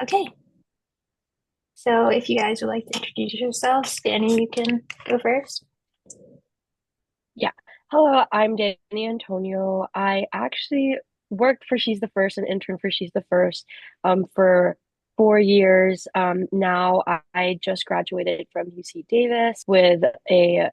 Okay, so if you guys would like to introduce yourselves, Danny, you can go first. Yeah. Hello, I'm Danny Antonio. I actually worked for She's the First and intern for She's the First for 4 years. Now I just graduated from UC Davis with a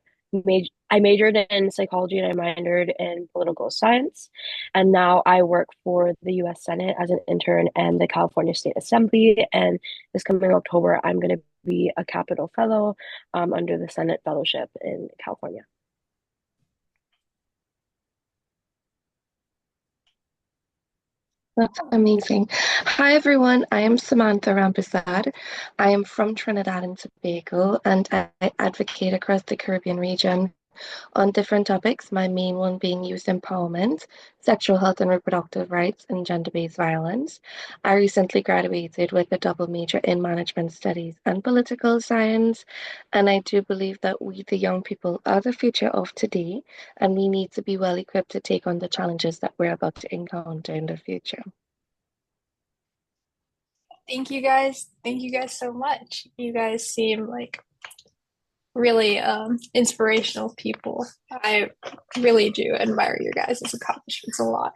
I majored in psychology and I minored in political science. And now I work for the US Senate as an intern and the California State Assembly. And this coming October, I'm going to be a Capitol Fellow under the Senate Fellowship in California. That's amazing. Hi, everyone. I am Samantha Rampersad. I am from Trinidad and Tobago, and I advocate across the Caribbean region on different topics, my main one being youth empowerment, sexual health and reproductive rights, and gender-based violence. I recently graduated with a double major in management studies and political science, and I do believe that we, the young people, are the future of today, and we need to be well equipped to take on the challenges that we're about to encounter in the future. Thank you guys. Thank you guys so much. You guys seem like really inspirational people. I really do admire your guys' accomplishments a lot.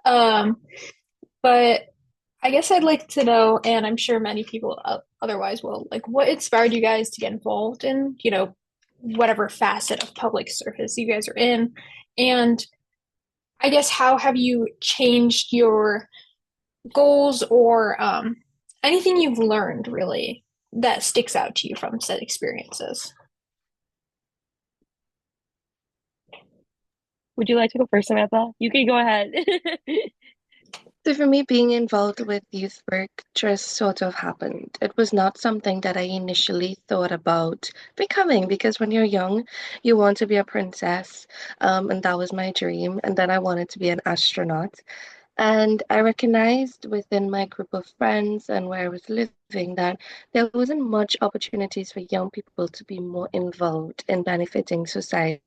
Um, but I guess I'd like to know, and I'm sure many people otherwise will, like what inspired you guys to get involved in, whatever facet of public service you guys are in, and I guess how have you changed your goals or anything you've learned really that sticks out to you from said experiences? Would you like to go first, Samantha? You can go ahead. So for me, being involved with youth work just sort of happened. It was not something that I initially thought about becoming because when you're young, you want to be a princess, and that was my dream. And then I wanted to be an astronaut. And I recognized within my group of friends and where I was living that there wasn't much opportunities for young people to be more involved in benefiting society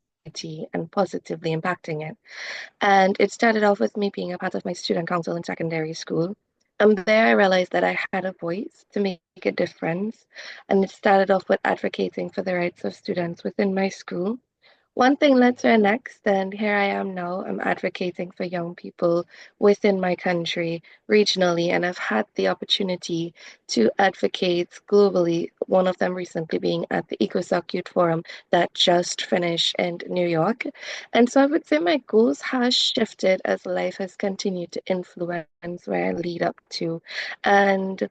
and positively impacting it. And it started off with me being a part of my student council in secondary school. And there I realized that I had a voice to make a difference. And it started off with advocating for the rights of students within my school. One thing led to the next, and here I am now. I'm advocating for young people within my country, regionally, and I've had the opportunity to advocate globally. One of them recently being at the EcoSoc Youth Forum that just finished in New York. And so I would say my goals has shifted as life has continued to influence where I lead up to. And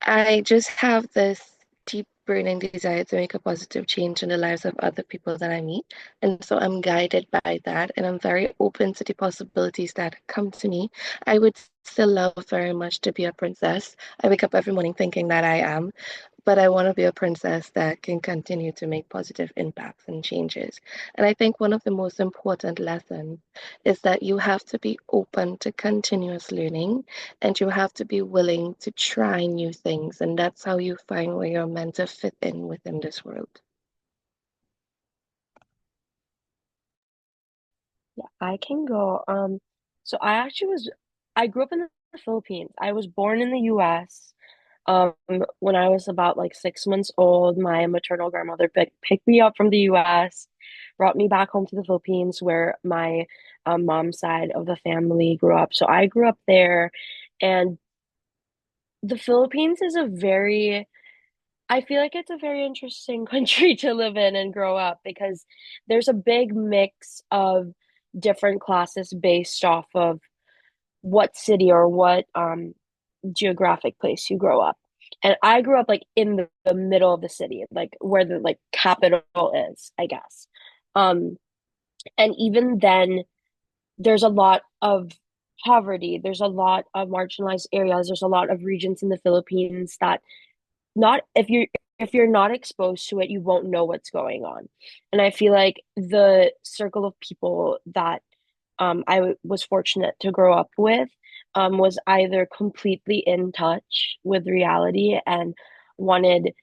I just have this deep burning desire to make a positive change in the lives of other people that I meet. And so I'm guided by that and I'm very open to the possibilities that come to me. I would still love very much to be a princess. I wake up every morning thinking that I am, but I want to be a princess that can continue to make positive impacts and changes. And I think one of the most important lessons is that you have to be open to continuous learning and you have to be willing to try new things. And that's how you find where you're meant to fit in within this world. Yeah, I can go. So I grew up in the Philippines. I was born in the US. When I was about like 6 months old, my maternal grandmother picked me up from the US, brought me back home to the Philippines where my mom's side of the family grew up. So I grew up there, and the Philippines is I feel like it's a very interesting country to live in and grow up because there's a big mix of different classes based off of what city or what geographic place you grow up. And I grew up like in the middle of the city, like where the like capital is, I guess. Um, and even then, there's a lot of poverty. There's a lot of marginalized areas. There's a lot of regions in the Philippines that not if you're not exposed to it, you won't know what's going on. And I feel like the circle of people that was fortunate to grow up with was either completely in touch with reality and wanted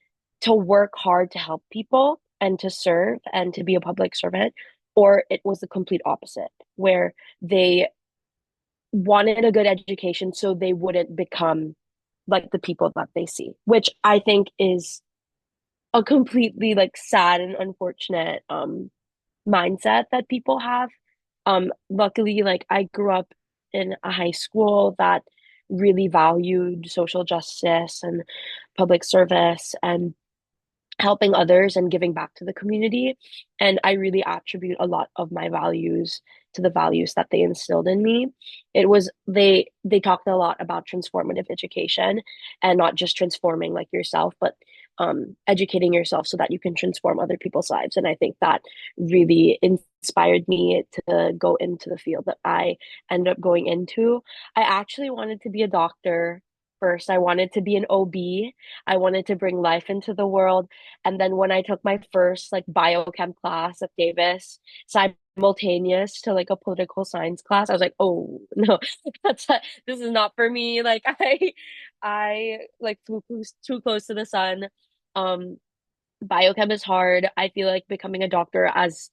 to work hard to help people and to serve and to be a public servant, or it was the complete opposite, where they wanted a good education so they wouldn't become like the people that they see, which I think is a completely like sad and unfortunate mindset that people have. Luckily, like I grew up in a high school that really valued social justice and public service and helping others and giving back to the community. And I really attribute a lot of my values to the values that they instilled in me. It was they talked a lot about transformative education and not just transforming like yourself, but educating yourself so that you can transform other people's lives. And I think that really inspired me to go into the field that I ended up going into. I actually wanted to be a doctor first. I wanted to be an OB. I wanted to bring life into the world. And then when I took my first like biochem class at Davis, simultaneous to like a political science class, I was like, oh no, this is not for me. Like I like too close to the sun. Um, Biochem is hard. I feel like becoming a doctor, as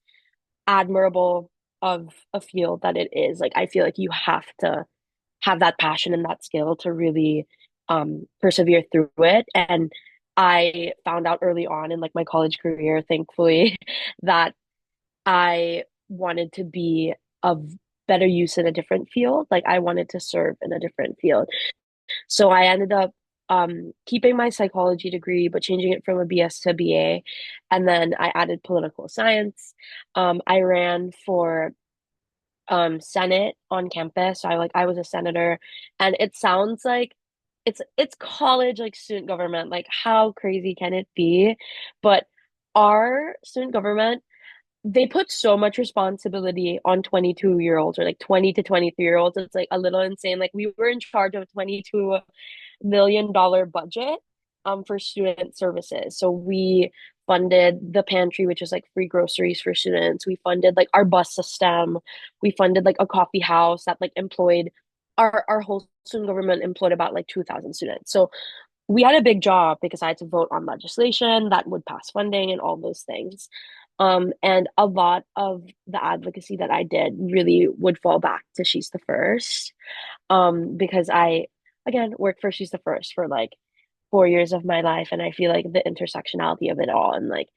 admirable of a field that it is, like I feel like you have to have that passion and that skill to really persevere through it. And I found out early on in like my college career, thankfully, that I wanted to be of better use in a different field. Like I wanted to serve in a different field. So I ended up keeping my psychology degree, but changing it from a BS to a BA. And then I added political science. I ran for Senate on campus. So I was a senator, and it sounds like it's college like student government. Like how crazy can it be? But our student government, they put so much responsibility on 22-year-olds or like 20 to 23-year-olds. It's like a little insane. Like we were in charge of $22 million budget for student services. So we funded the pantry, which is like free groceries for students. We funded like our bus system. We funded like a coffee house that like employed our whole student government employed about like 2,000 students. So we had a big job because I had to vote on legislation that would pass funding and all those things. And a lot of the advocacy that I did really would fall back to She's the First. Because I, again, worked for She's the First for like 4 years of my life. And I feel like the intersectionality of it all and like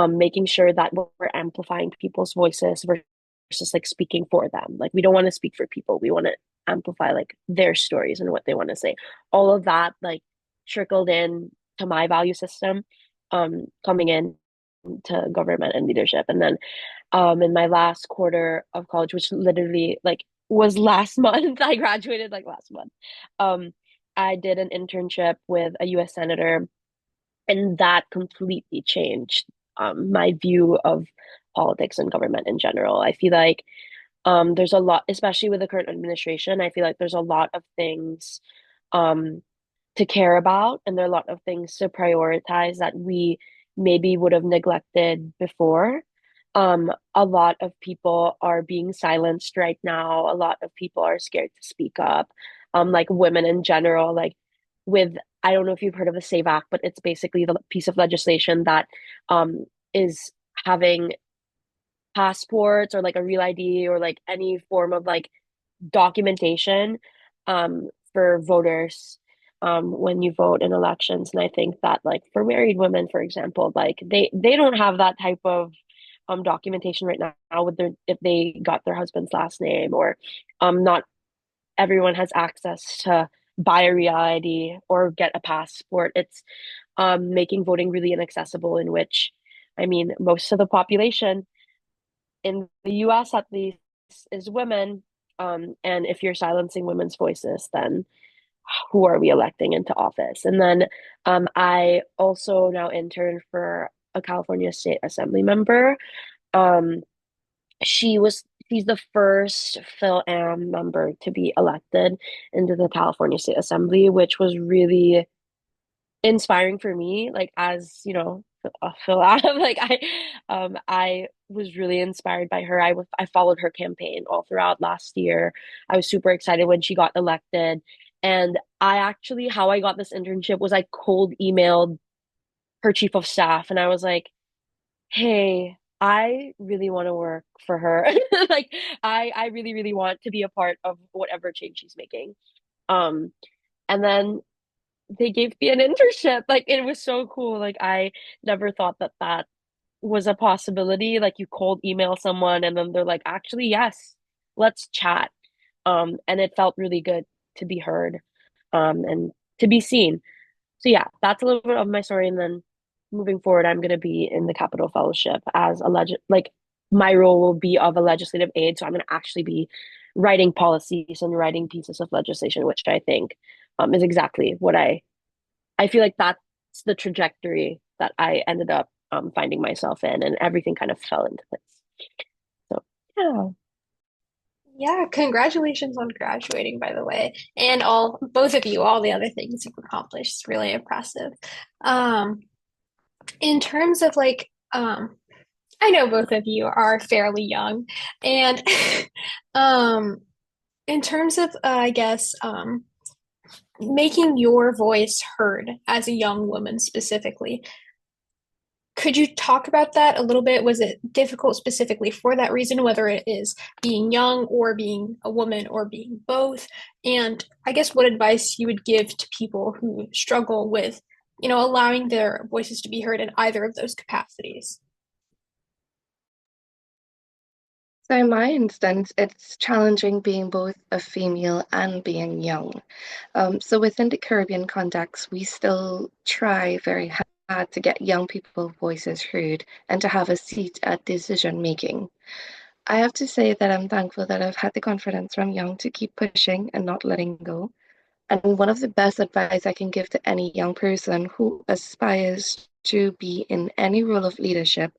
making sure that we're amplifying people's voices versus like speaking for them. Like we don't want to speak for people. We want to amplify like their stories and what they want to say. All of that like trickled in to my value system coming in to government and leadership. And then in my last quarter of college, which literally like was last month, I graduated like last month. Um, I did an internship with a US senator, and that completely changed my view of politics and government in general. I feel like there's a lot, especially with the current administration, I feel like there's a lot of things um, to care about, and there are a lot of things to prioritize that we maybe would have neglected before. A lot of people are being silenced right now. A lot of people are scared to speak up. Like women in general, like with I don't know if you've heard of the Save Act, but it's basically the piece of legislation that is having passports or like a real ID or like any form of like documentation for voters when you vote in elections. And I think that like for married women, for example, like they don't have that type of documentation right now with their if they got their husband's last name or not everyone has access to buy a real ID or get a passport. It's making voting really inaccessible in which I mean most of the population in the US at least is women. And if you're silencing women's voices, then who are we electing into office? And then I also now intern for a California State Assembly member. Um, she's the first Phil Am member to be elected into the California State Assembly, which was really inspiring for me, like as you know, Phil Adam, like I was really inspired by her. I followed her campaign all throughout last year. I was super excited when she got elected. And I actually how I got this internship was I cold emailed her chief of staff and I was like, hey, I really want to work for her. Like I really, really want to be a part of whatever change she's making. Um and then they gave me an internship. Like it was so cool. Like I never thought that that was a possibility. Like you cold email someone and then they're like, actually, yes, let's chat. And it felt really good to be heard, and to be seen. So yeah, that's a little bit of my story. And then moving forward, I'm gonna be in the Capital Fellowship as a like my role will be of a legislative aide. So I'm gonna actually be writing policies and writing pieces of legislation, which I think is exactly what I feel like that's the trajectory that I ended up finding myself in, and everything kind of fell into place. So yeah. Yeah, congratulations on graduating, by the way, and all both of you, all the other things you've accomplished. It's really impressive. Um, in terms of like, I know both of you are fairly young, and um, in terms of, I guess, making your voice heard as a young woman specifically, could you talk about that a little bit? Was it difficult specifically for that reason, whether it is being young or being a woman or being both? And I guess what advice you would give to people who struggle with, allowing their voices to be heard in either of those capacities? So in my instance, it's challenging being both a female and being young. So within the Caribbean context, we still try very hard to get young people's voices heard and to have a seat at decision making. I have to say that I'm thankful that I've had the confidence from young to keep pushing and not letting go. And one of the best advice I can give to any young person who aspires to be in any role of leadership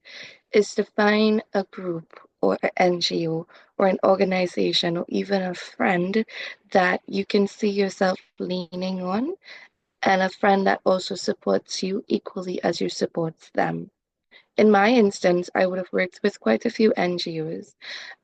is to find a group or an NGO or an organization or even a friend that you can see yourself leaning on, and a friend that also supports you equally as you support them. In my instance, I would have worked with quite a few NGOs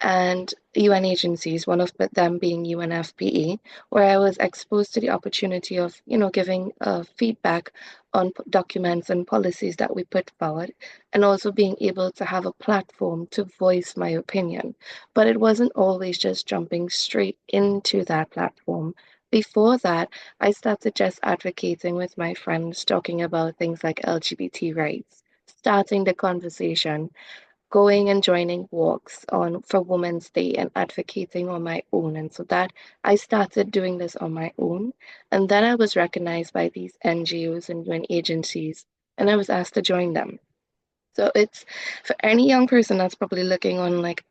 and UN agencies, one of them being UNFPA, where I was exposed to the opportunity of, giving feedback on documents and policies that we put forward, and also being able to have a platform to voice my opinion. But it wasn't always just jumping straight into that platform. Before that, I started just advocating with my friends, talking about things like LGBT rights, starting the conversation, going and joining walks on for Women's Day and advocating on my own. And so that I started doing this on my own. And then I was recognized by these NGOs and UN agencies, and I was asked to join them. So it's for any young person that's probably looking on, like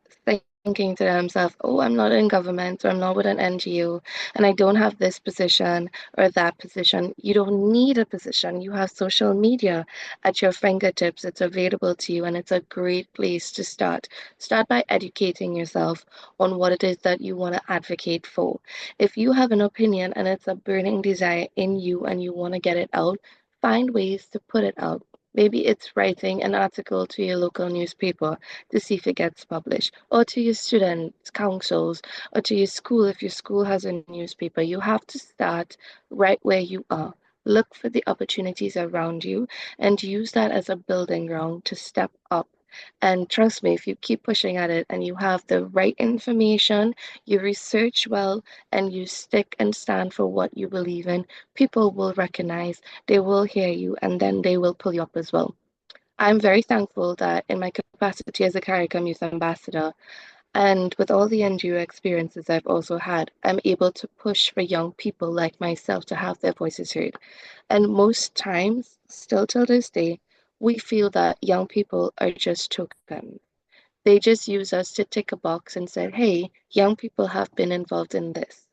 thinking to themselves, oh, I'm not in government or I'm not with an NGO and I don't have this position or that position. You don't need a position. You have social media at your fingertips. It's available to you and it's a great place to start. Start by educating yourself on what it is that you want to advocate for. If you have an opinion and it's a burning desire in you and you want to get it out, find ways to put it out. Maybe it's writing an article to your local newspaper to see if it gets published, or to your students' councils, or to your school if your school has a newspaper. You have to start right where you are. Look for the opportunities around you and use that as a building ground to step up. And trust me, if you keep pushing at it and you have the right information, you research well, and you stick and stand for what you believe in, people will recognize, they will hear you, and then they will pull you up as well. I'm very thankful that in my capacity as a CARICOM Youth Ambassador and with all the NGO experiences I've also had, I'm able to push for young people like myself to have their voices heard. And most times, still till this day, we feel that young people are just tokens. They just use us to tick a box and say, hey, young people have been involved in this.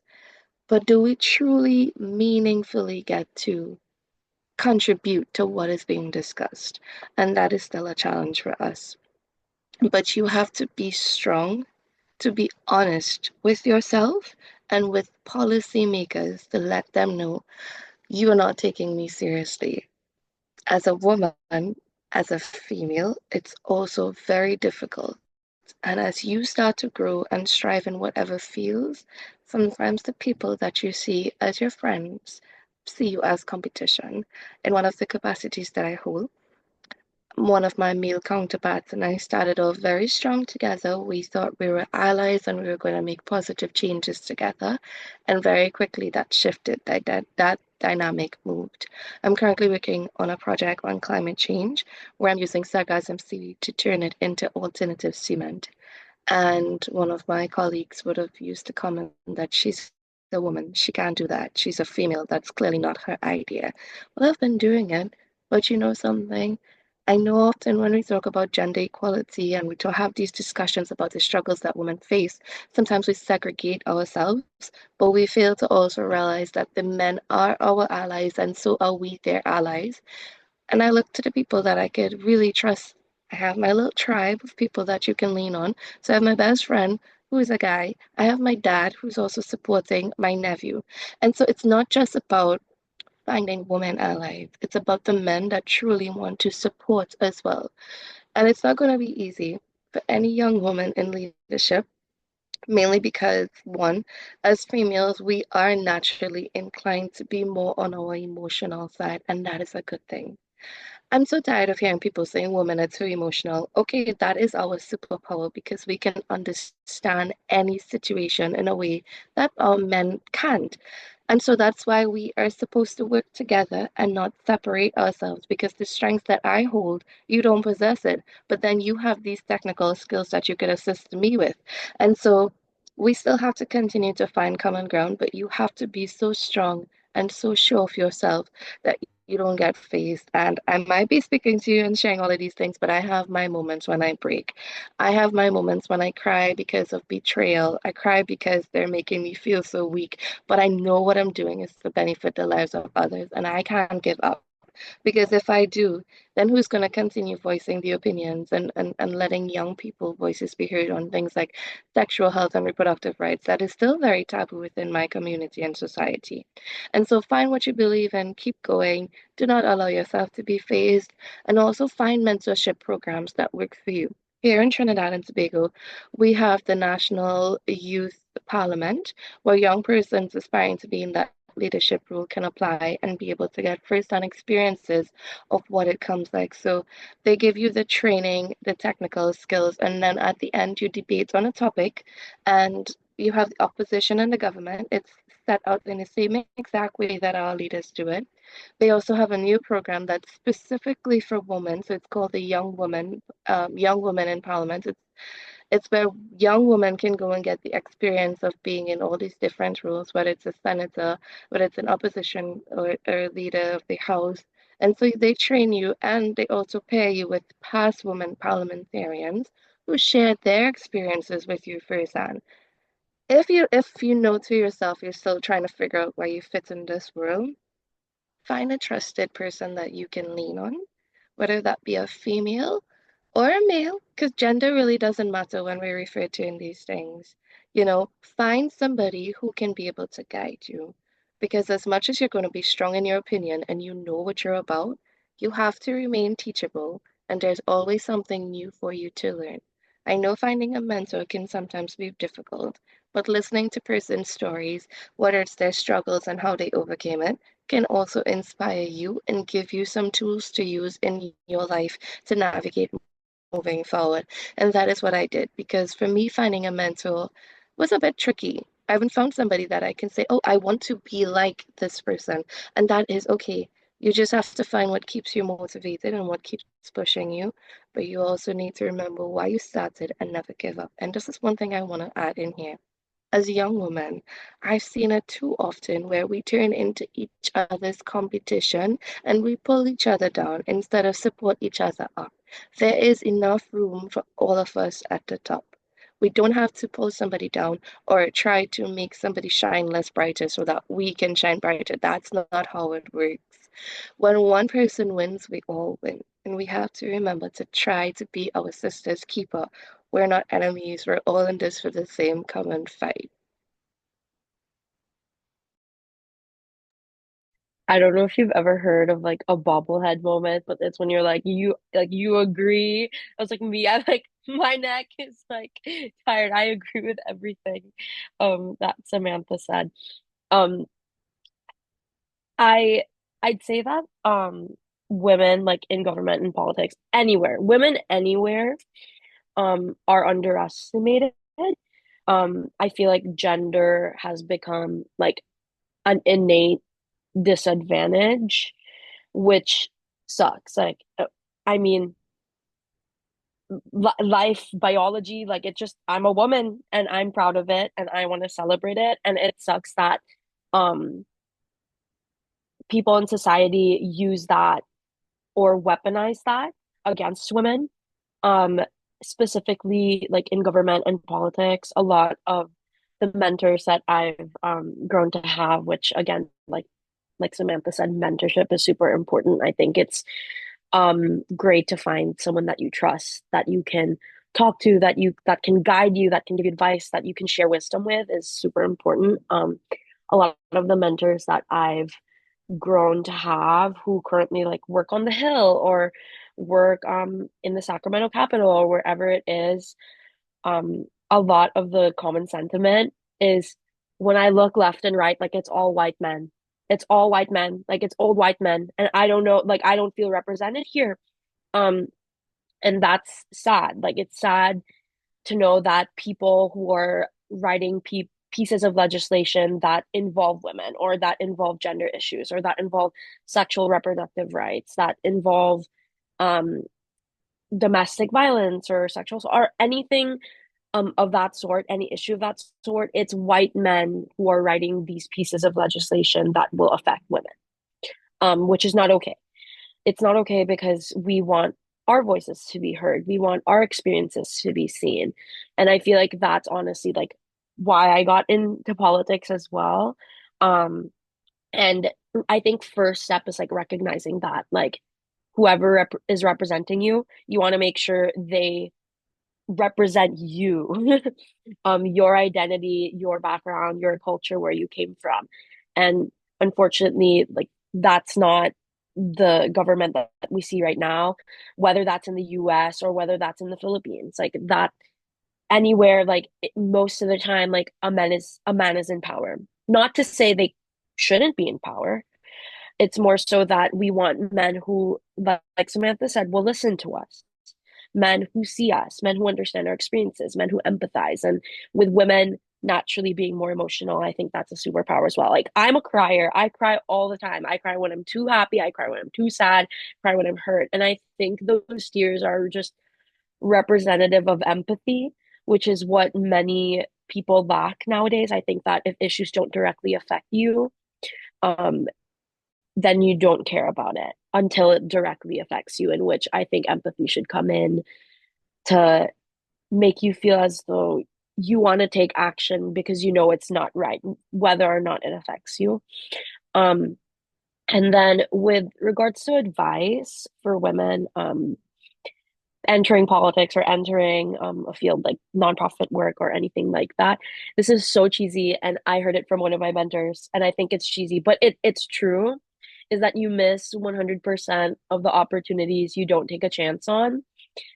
But do we truly meaningfully get to contribute to what is being discussed? And that is still a challenge for us. But you have to be strong, to be honest with yourself and with policymakers to let them know you are not taking me seriously. As a woman, as a female, it's also very difficult. And as you start to grow and strive in whatever fields, sometimes the people that you see as your friends see you as competition. In one of the capacities that I hold, one of my male counterparts and I started off very strong together. We thought we were allies and we were going to make positive changes together. And very quickly that shifted. That dynamic moved. I'm currently working on a project on climate change where I'm using sargassum seaweed to turn it into alternative cement. And one of my colleagues would have used the comment that she's a woman, she can't do that. She's a female, that's clearly not her idea. Well, I've been doing it, but you know something? I know often when we talk about gender equality and have these discussions about the struggles that women face, sometimes we segregate ourselves, but we fail to also realize that the men are our allies and so are we their allies. And I look to the people that I could really trust. I have my little tribe of people that you can lean on. So I have my best friend, who is a guy. I have my dad, who's also supporting my nephew. And so it's not just about finding women allies, it's about the men that truly want to support as well. And it's not going to be easy for any young woman in leadership, mainly because, one, as females, we are naturally inclined to be more on our emotional side, and that is a good thing. I'm so tired of hearing people saying women are too emotional. Okay, that is our superpower because we can understand any situation in a way that our men can't. And so that's why we are supposed to work together and not separate ourselves because the strength that I hold, you don't possess it. But then you have these technical skills that you could assist me with. And so we still have to continue to find common ground, but you have to be so strong and so sure of yourself that you don't get phased. And I might be speaking to you and sharing all of these things, but I have my moments when I break. I have my moments when I cry because of betrayal. I cry because they're making me feel so weak, but I know what I'm doing is to benefit the lives of others, and I can't give up. Because if I do, then who's going to continue voicing the opinions and letting young people voices be heard on things like sexual health and reproductive rights that is still very taboo within my community and society. And so find what you believe in, keep going, do not allow yourself to be phased, and also find mentorship programs that work for you. Here in Trinidad and Tobago, we have the National Youth Parliament, where young persons aspiring to be in that leadership role can apply and be able to get first-hand experiences of what it comes like. So they give you the training, the technical skills, and then at the end you debate on a topic and you have the opposition and the government. It's set out in the same exact way that our leaders do it. They also have a new program that's specifically for women. So it's called the Young Women in Parliament. It's where young women can go and get the experience of being in all these different roles, whether it's a senator, whether it's an opposition or leader of the House. And so they train you and they also pair you with past women parliamentarians who share their experiences with you firsthand. If you know to yourself you're still trying to figure out where you fit in this world, find a trusted person that you can lean on, whether that be a female or a male, because gender really doesn't matter when we refer to in these things. Find somebody who can be able to guide you. Because as much as you're going to be strong in your opinion and you know what you're about, you have to remain teachable, and there's always something new for you to learn. I know finding a mentor can sometimes be difficult, but listening to person's stories, whether it's their struggles and how they overcame it, can also inspire you and give you some tools to use in your life to navigate moving forward. And that is what I did because for me, finding a mentor was a bit tricky. I haven't found somebody that I can say, oh, I want to be like this person. And that is okay. You just have to find what keeps you motivated and what keeps pushing you. But you also need to remember why you started and never give up. And this is one thing I want to add in here. As a young woman, I've seen it too often where we turn into each other's competition and we pull each other down instead of support each other up. There is enough room for all of us at the top. We don't have to pull somebody down or try to make somebody shine less brighter so that we can shine brighter. That's not how it works. When one person wins, we all win. And we have to remember to try to be our sister's keeper. We're not enemies. We're all in this for the same common fight. I don't know if you've ever heard of like a bobblehead moment, but it's when you're like you agree. I was like me, I like my neck is like tired. I agree with everything that Samantha said. Um I I'd say that women like in government and politics anywhere, women anywhere are underestimated. I feel like gender has become like an innate disadvantage, which sucks. I mean, life, biology, like it just, I'm a woman and I'm proud of it and I want to celebrate it. And it sucks that um people in society use that or weaponize that against women. Um, Specifically like in government and politics, a lot of the mentors that I've grown to have, which again, like Samantha said, mentorship is super important. I think it's great to find someone that you trust, that you can talk to, that can guide you, that can give you advice, that you can share wisdom with is super important. A lot of the mentors that I've grown to have who currently like work on the Hill or work in the Sacramento Capitol or wherever it is, a lot of the common sentiment is when I look left and right, like it's all white men. It's all white men, like it's old white men. And I don't know, like I don't feel represented here. Um, and that's sad. Like it's sad to know that people who are writing pieces of legislation that involve women or that involve gender issues or that involve sexual reproductive rights, that involve um, domestic violence or sexual or anything of that sort, any issue of that sort, it's white men who are writing these pieces of legislation that will affect women, which is not okay. It's not okay because we want our voices to be heard. We want our experiences to be seen. And I feel like that's honestly like why I got into politics as well. Um, and I think first step is like recognizing that like whoever is representing you, you want to make sure they represent you, your identity, your background, your culture, where you came from. And unfortunately, like that's not the government that we see right now, whether that's in the US or whether that's in the Philippines. Like that anywhere, like most of the time, like a man is in power. Not to say they shouldn't be in power. It's more so that we want men who, like Samantha said, will listen to us, men who see us, men who understand our experiences, men who empathize. And with women naturally being more emotional, I think that's a superpower as well. Like I'm a crier. I cry all the time. I cry when I'm too happy. I cry when I'm too sad. I cry when I'm hurt. And I think those tears are just representative of empathy, which is what many people lack nowadays. I think that if issues don't directly affect you, um, then you don't care about it until it directly affects you, in which I think empathy should come in to make you feel as though you want to take action because you know it's not right, whether or not it affects you. Um, and then with regards to advice for women, entering politics or entering a field like nonprofit work or anything like that. This is so cheesy, and I heard it from one of my mentors, and I think it's cheesy, but it's true. Is that you miss 100% of the opportunities you don't take a chance on.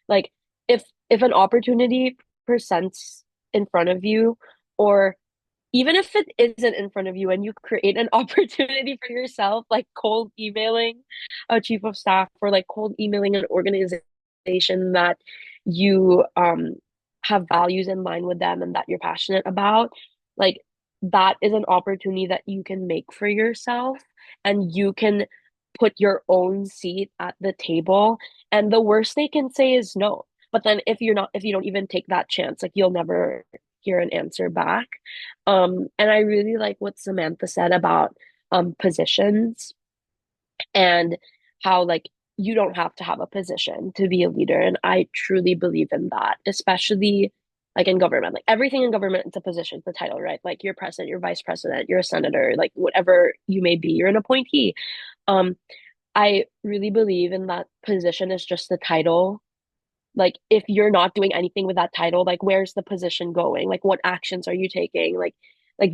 Like if an opportunity presents in front of you, or even if it isn't in front of you and you create an opportunity for yourself, like cold emailing a chief of staff or like cold emailing an organization that you have values in line with them and that you're passionate about, like that is an opportunity that you can make for yourself and you can put your own seat at the table, and the worst they can say is no. But then if you don't even take that chance, like you'll never hear an answer back. And I really like what Samantha said about positions and how like you don't have to have a position to be a leader. And I truly believe in that, especially like in government. Like everything in government, it's a position, it's a title, right? Like you're president, you're vice president, you're a senator, like whatever you may be, you're an appointee. Um, I really believe in that position is just the title. Like if you're not doing anything with that title, like where's the position going? Like what actions are you taking? Like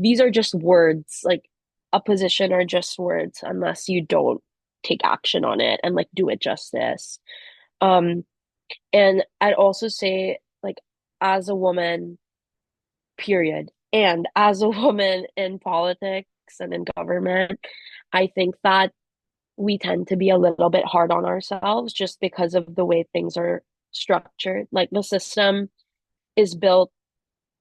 these are just words. Like a position are just words unless you don't take action on it and like do it justice. Um and I'd also say like as a woman, period, and as a woman in politics and in government, I think that we tend to be a little bit hard on ourselves just because of the way things are structured. Like the system is built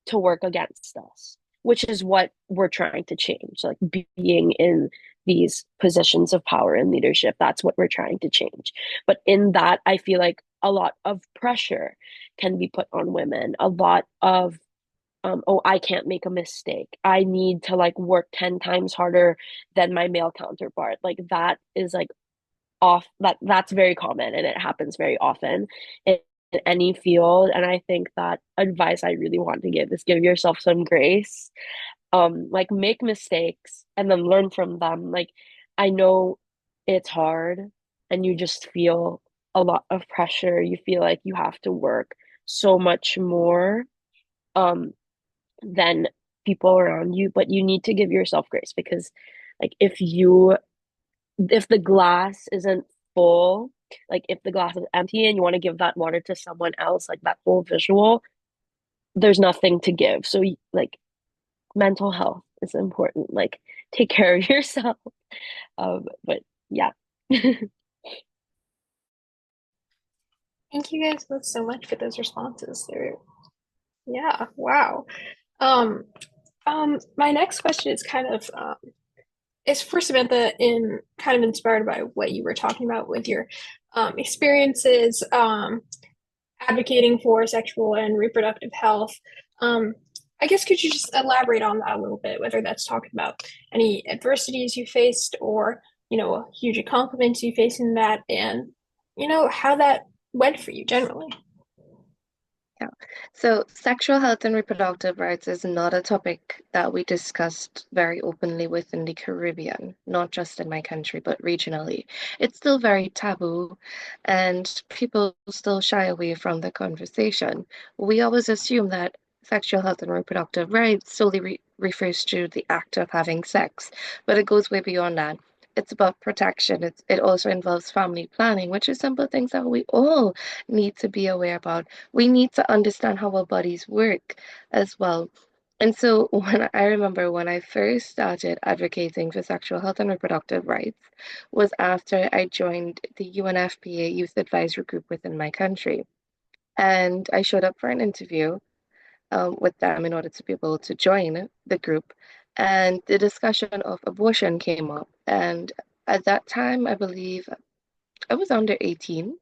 to work against us. which is what we're trying to change. Like being in these positions of power and leadership, that's what we're trying to change. But in that, I feel like a lot of pressure can be put on women, a lot of oh, I can't make a mistake. I need to like work 10 times harder than my male counterpart. Like that is like that's very common and it happens very often in any field. And I think that advice I really want to give is give yourself some grace. Like make mistakes and then learn from them. Like I know it's hard and you just feel a lot of pressure. You feel like you have to work so much more um than people around you, but you need to give yourself grace because like if the glass isn't full, like if the glass is empty and you want to give that water to someone else, like that whole visual, there's nothing to give. So like mental health is important. Like take care of yourself. But yeah. Thank you guys both so much for those responses. They're yeah, wow. Um, my next question is kind of it's for Samantha in kind of inspired by what you were talking about with your experiences advocating for sexual and reproductive health. Um, I guess could you just elaborate on that a little bit, whether that's talking about any adversities you faced or, huge accomplishments you faced in that and, how that went for you generally. Yeah. So sexual health and reproductive rights is not a topic that we discussed very openly within the Caribbean, not just in my country, but regionally. It's still very taboo, and people still shy away from the conversation. We always assume that sexual health and reproductive rights solely refers to the act of having sex, but it goes way beyond that. It's about protection. It also involves family planning, which is simple things that we all need to be aware about. We need to understand how our bodies work as well. And so when I remember when I first started advocating for sexual health and reproductive rights was after I joined the UNFPA Youth Advisory Group within my country. And I showed up for an interview with them in order to be able to join the group. And the discussion of abortion came up. And at that time, I believe I was under 18.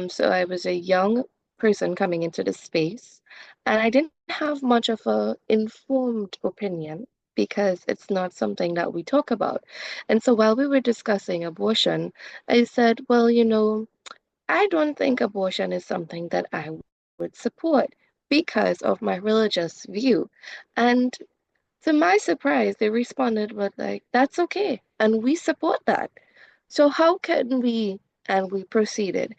So I was a young person coming into the space, and I didn't have much of a informed opinion because it's not something that we talk about. And so while we were discussing abortion, I said, well, I don't think abortion is something that I would support because of my religious view. And to my surprise, they responded with like, that's okay, and we support that. So how can we? And we proceeded.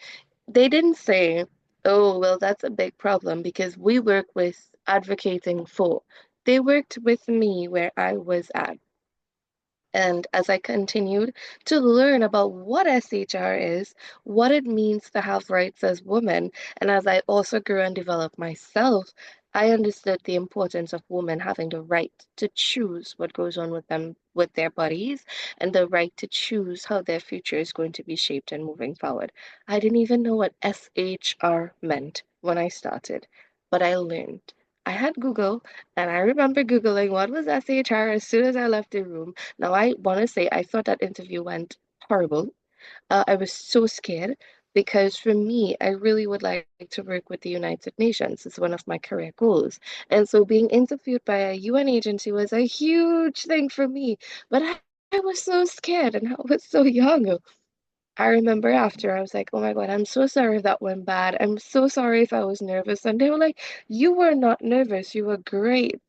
They didn't say, oh, well, that's a big problem because we work with advocating for. They worked with me where I was at. And as I continued to learn about what SHR is, what it means to have rights as women, and as I also grew and developed myself, I understood the importance of women having the right to choose what goes on with them, with their bodies, and the right to choose how their future is going to be shaped and moving forward. I didn't even know what SHR meant when I started, but I learned. I had Google, and I remember Googling what was SHR as soon as I left the room. Now, I want to say I thought that interview went horrible. I was so scared because for me, I really would like to work with the United Nations. It's one of my career goals. And so being interviewed by a UN agency was a huge thing for me. But I was so scared and I was so young. I remember after I was like, oh my God, I'm so sorry if that went bad. I'm so sorry if I was nervous. And they were like, you were not nervous. You were great.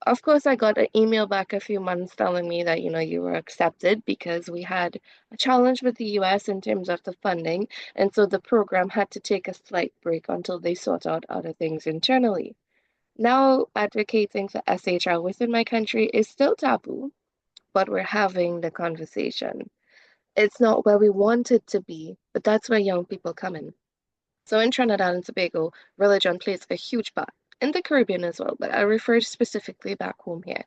Of course, I got an email back a few months telling me that, you were accepted because we had a challenge with the US in terms of the funding. And so the program had to take a slight break until they sort out other things internally. Now, advocating for SHR within my country is still taboo, but we're having the conversation. It's not where we want it to be, but that's where young people come in. So in Trinidad and Tobago, religion plays a huge part. In the Caribbean as well, but I refer specifically back home here.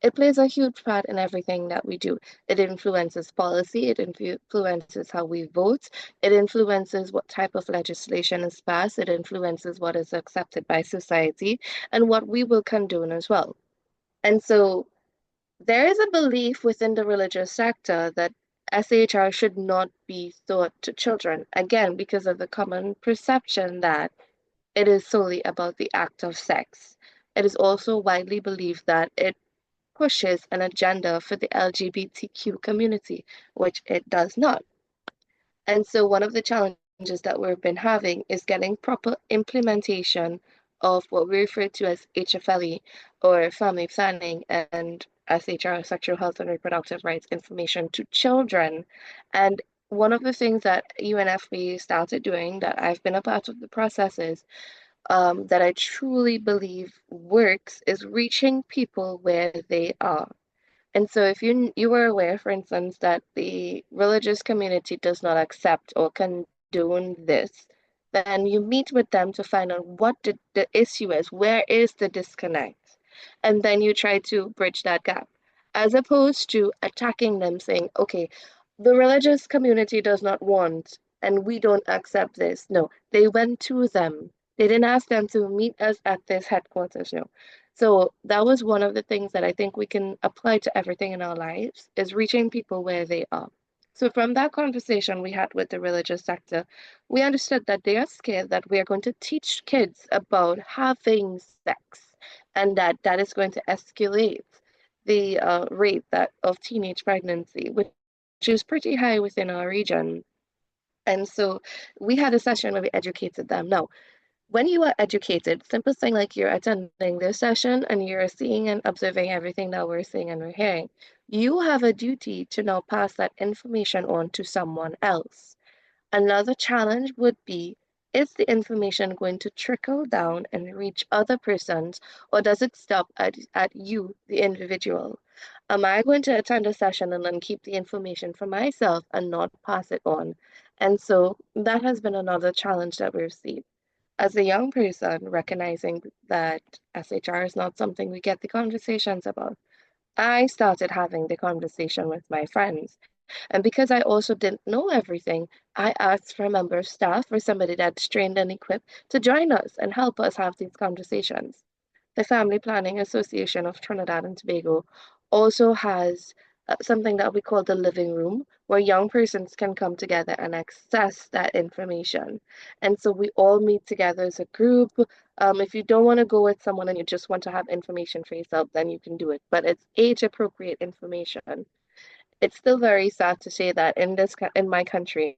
It plays a huge part in everything that we do. It influences policy, it influences how we vote, it influences what type of legislation is passed, it influences what is accepted by society, and what we will condone as well. And so there is a belief within the religious sector that SHR should not be taught to children, again, because of the common perception that it is solely about the act of sex. It is also widely believed that it pushes an agenda for the LGBTQ community, which it does not. And so one of the challenges that we've been having is getting proper implementation of what we refer to as HFLE or family planning and SHR, sexual health and reproductive rights information to children. And one of the things that UNFB started doing that I've been a part of the process is that I truly believe works is reaching people where they are. And so if you were aware, for instance, that the religious community does not accept or condone this, then you meet with them to find out what the issue is, where is the disconnect, and then you try to bridge that gap, as opposed to attacking them, saying, okay, the religious community does not want, and we don't accept this. No, they went to them. They didn't ask them to meet us at this headquarters. No, so that was one of the things that I think we can apply to everything in our lives is reaching people where they are. So from that conversation we had with the religious sector, we understood that they are scared that we are going to teach kids about having sex and that that is going to escalate the rate that of teenage pregnancy, which is pretty high within our region. And so we had a session where we educated them. Now, when you are educated, simple thing like you're attending this session and you're seeing and observing everything that we're seeing and we're hearing, you have a duty to now pass that information on to someone else. Another challenge would be, is the information going to trickle down and reach other persons, or does it stop at you, the individual? Am I going to attend a session and then keep the information for myself and not pass it on? And so that has been another challenge that we've seen as a young person, recognizing that SHR is not something we get the conversations about, I started having the conversation with my friends. And because I also didn't know everything, I asked for a member of staff or somebody that's trained and equipped to join us and help us have these conversations. The Family Planning Association of Trinidad and Tobago also has something that we call the living room, where young persons can come together and access that information. And so we all meet together as a group. If you don't want to go with someone and you just want to have information for yourself, then you can do it. But it's age appropriate information. It's still very sad to say that in my country,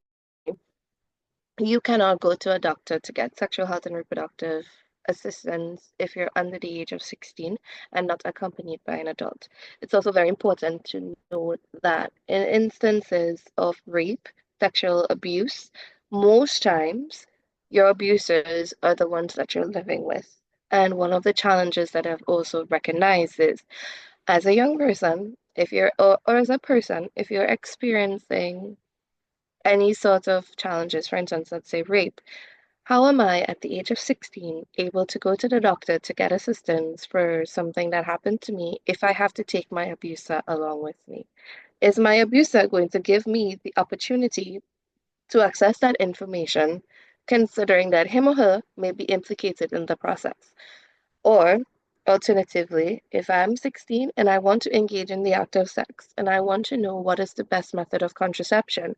you cannot go to a doctor to get sexual health and reproductive assistance if you're under the age of 16 and not accompanied by an adult. It's also very important to note that in instances of rape, sexual abuse, most times your abusers are the ones that you're living with. And one of the challenges that I've also recognized is as a young person, if you're, or as a person, if you're experiencing any sort of challenges, for instance, let's say rape, how am I at the age of 16 able to go to the doctor to get assistance for something that happened to me if I have to take my abuser along with me? Is my abuser going to give me the opportunity to access that information, considering that him or her may be implicated in the process? Or alternatively, if I'm 16 and I want to engage in the act of sex and I want to know what is the best method of contraception,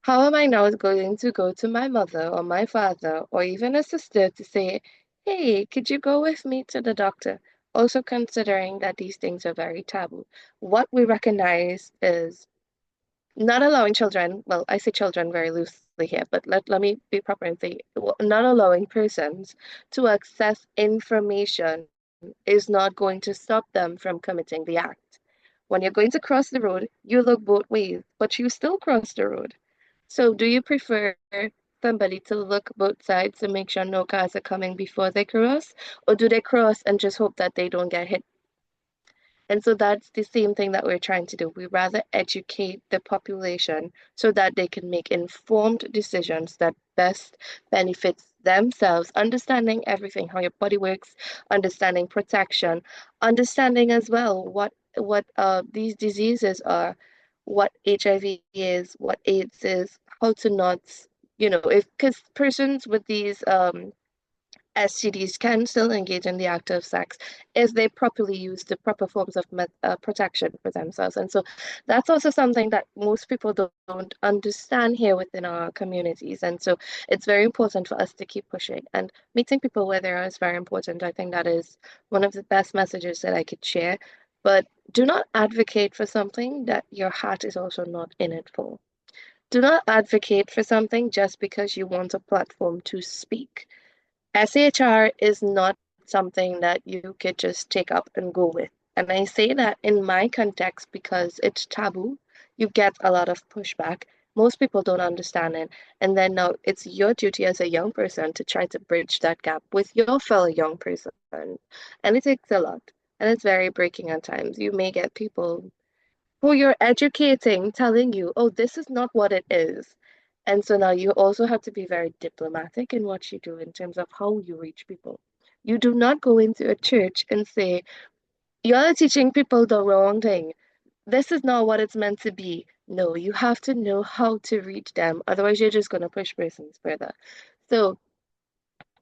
how am I now going to go to my mother or my father or even a sister to say, hey, could you go with me to the doctor? Also considering that these things are very taboo. What we recognize is not allowing children, well, I say children very loosely here, but let me be proper and say not allowing persons to access information is not going to stop them from committing the act. When you're going to cross the road, you look both ways, but you still cross the road. So do you prefer somebody to look both sides to make sure no cars are coming before they cross, or do they cross and just hope that they don't get hit? And so that's the same thing that we're trying to do. We rather educate the population so that they can make informed decisions that best benefits themselves, understanding everything, how your body works, understanding protection, understanding as well what these diseases are, what HIV is, what AIDS is, how to not, if because persons with these STDs can still engage in the act of sex if they properly use the proper forms of protection for themselves. And so that's also something that most people don't understand here within our communities. And so it's very important for us to keep pushing. And meeting people where they are is very important. I think that is one of the best messages that I could share. But do not advocate for something that your heart is also not in it for. Do not advocate for something just because you want a platform to speak. SHR is not something that you could just take up and go with. And I say that in my context because it's taboo. You get a lot of pushback. Most people don't understand it. And then now it's your duty as a young person to try to bridge that gap with your fellow young person. And it takes a lot. And it's very breaking at times. You may get people who you're educating telling you, oh, this is not what it is. And so now you also have to be very diplomatic in what you do in terms of how you reach people. You do not go into a church and say, you're teaching people the wrong thing. This is not what it's meant to be. No, you have to know how to reach them. Otherwise, you're just going to push persons further. So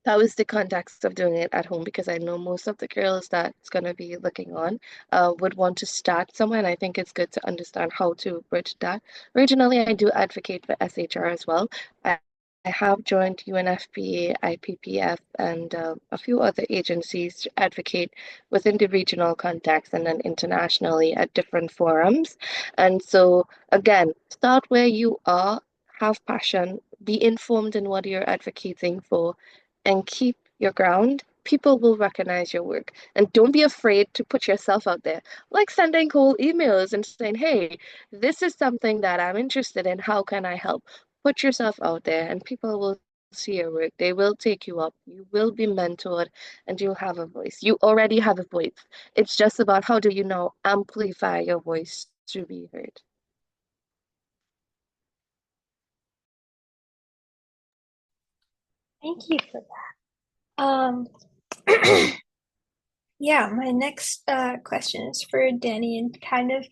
that was the context of doing it at home because I know most of the girls that's going to be looking on would want to start somewhere, and I think it's good to understand how to bridge that. Originally, I do advocate for SHR as well. I, I have joined UNFPA, IPPF, and a few other agencies to advocate within the regional context and then internationally at different forums. And so, again, start where you are, have passion, be informed in what you're advocating for and keep your ground, people will recognize your work. And don't be afraid to put yourself out there, like sending cold emails and saying, hey, this is something that I'm interested in. How can I help? Put yourself out there, and people will see your work. They will take you up. You will be mentored, and you'll have a voice. You already have a voice. It's just about how do you now amplify your voice to be heard. Thank you for that. Yeah, my next question is for Danny and kind of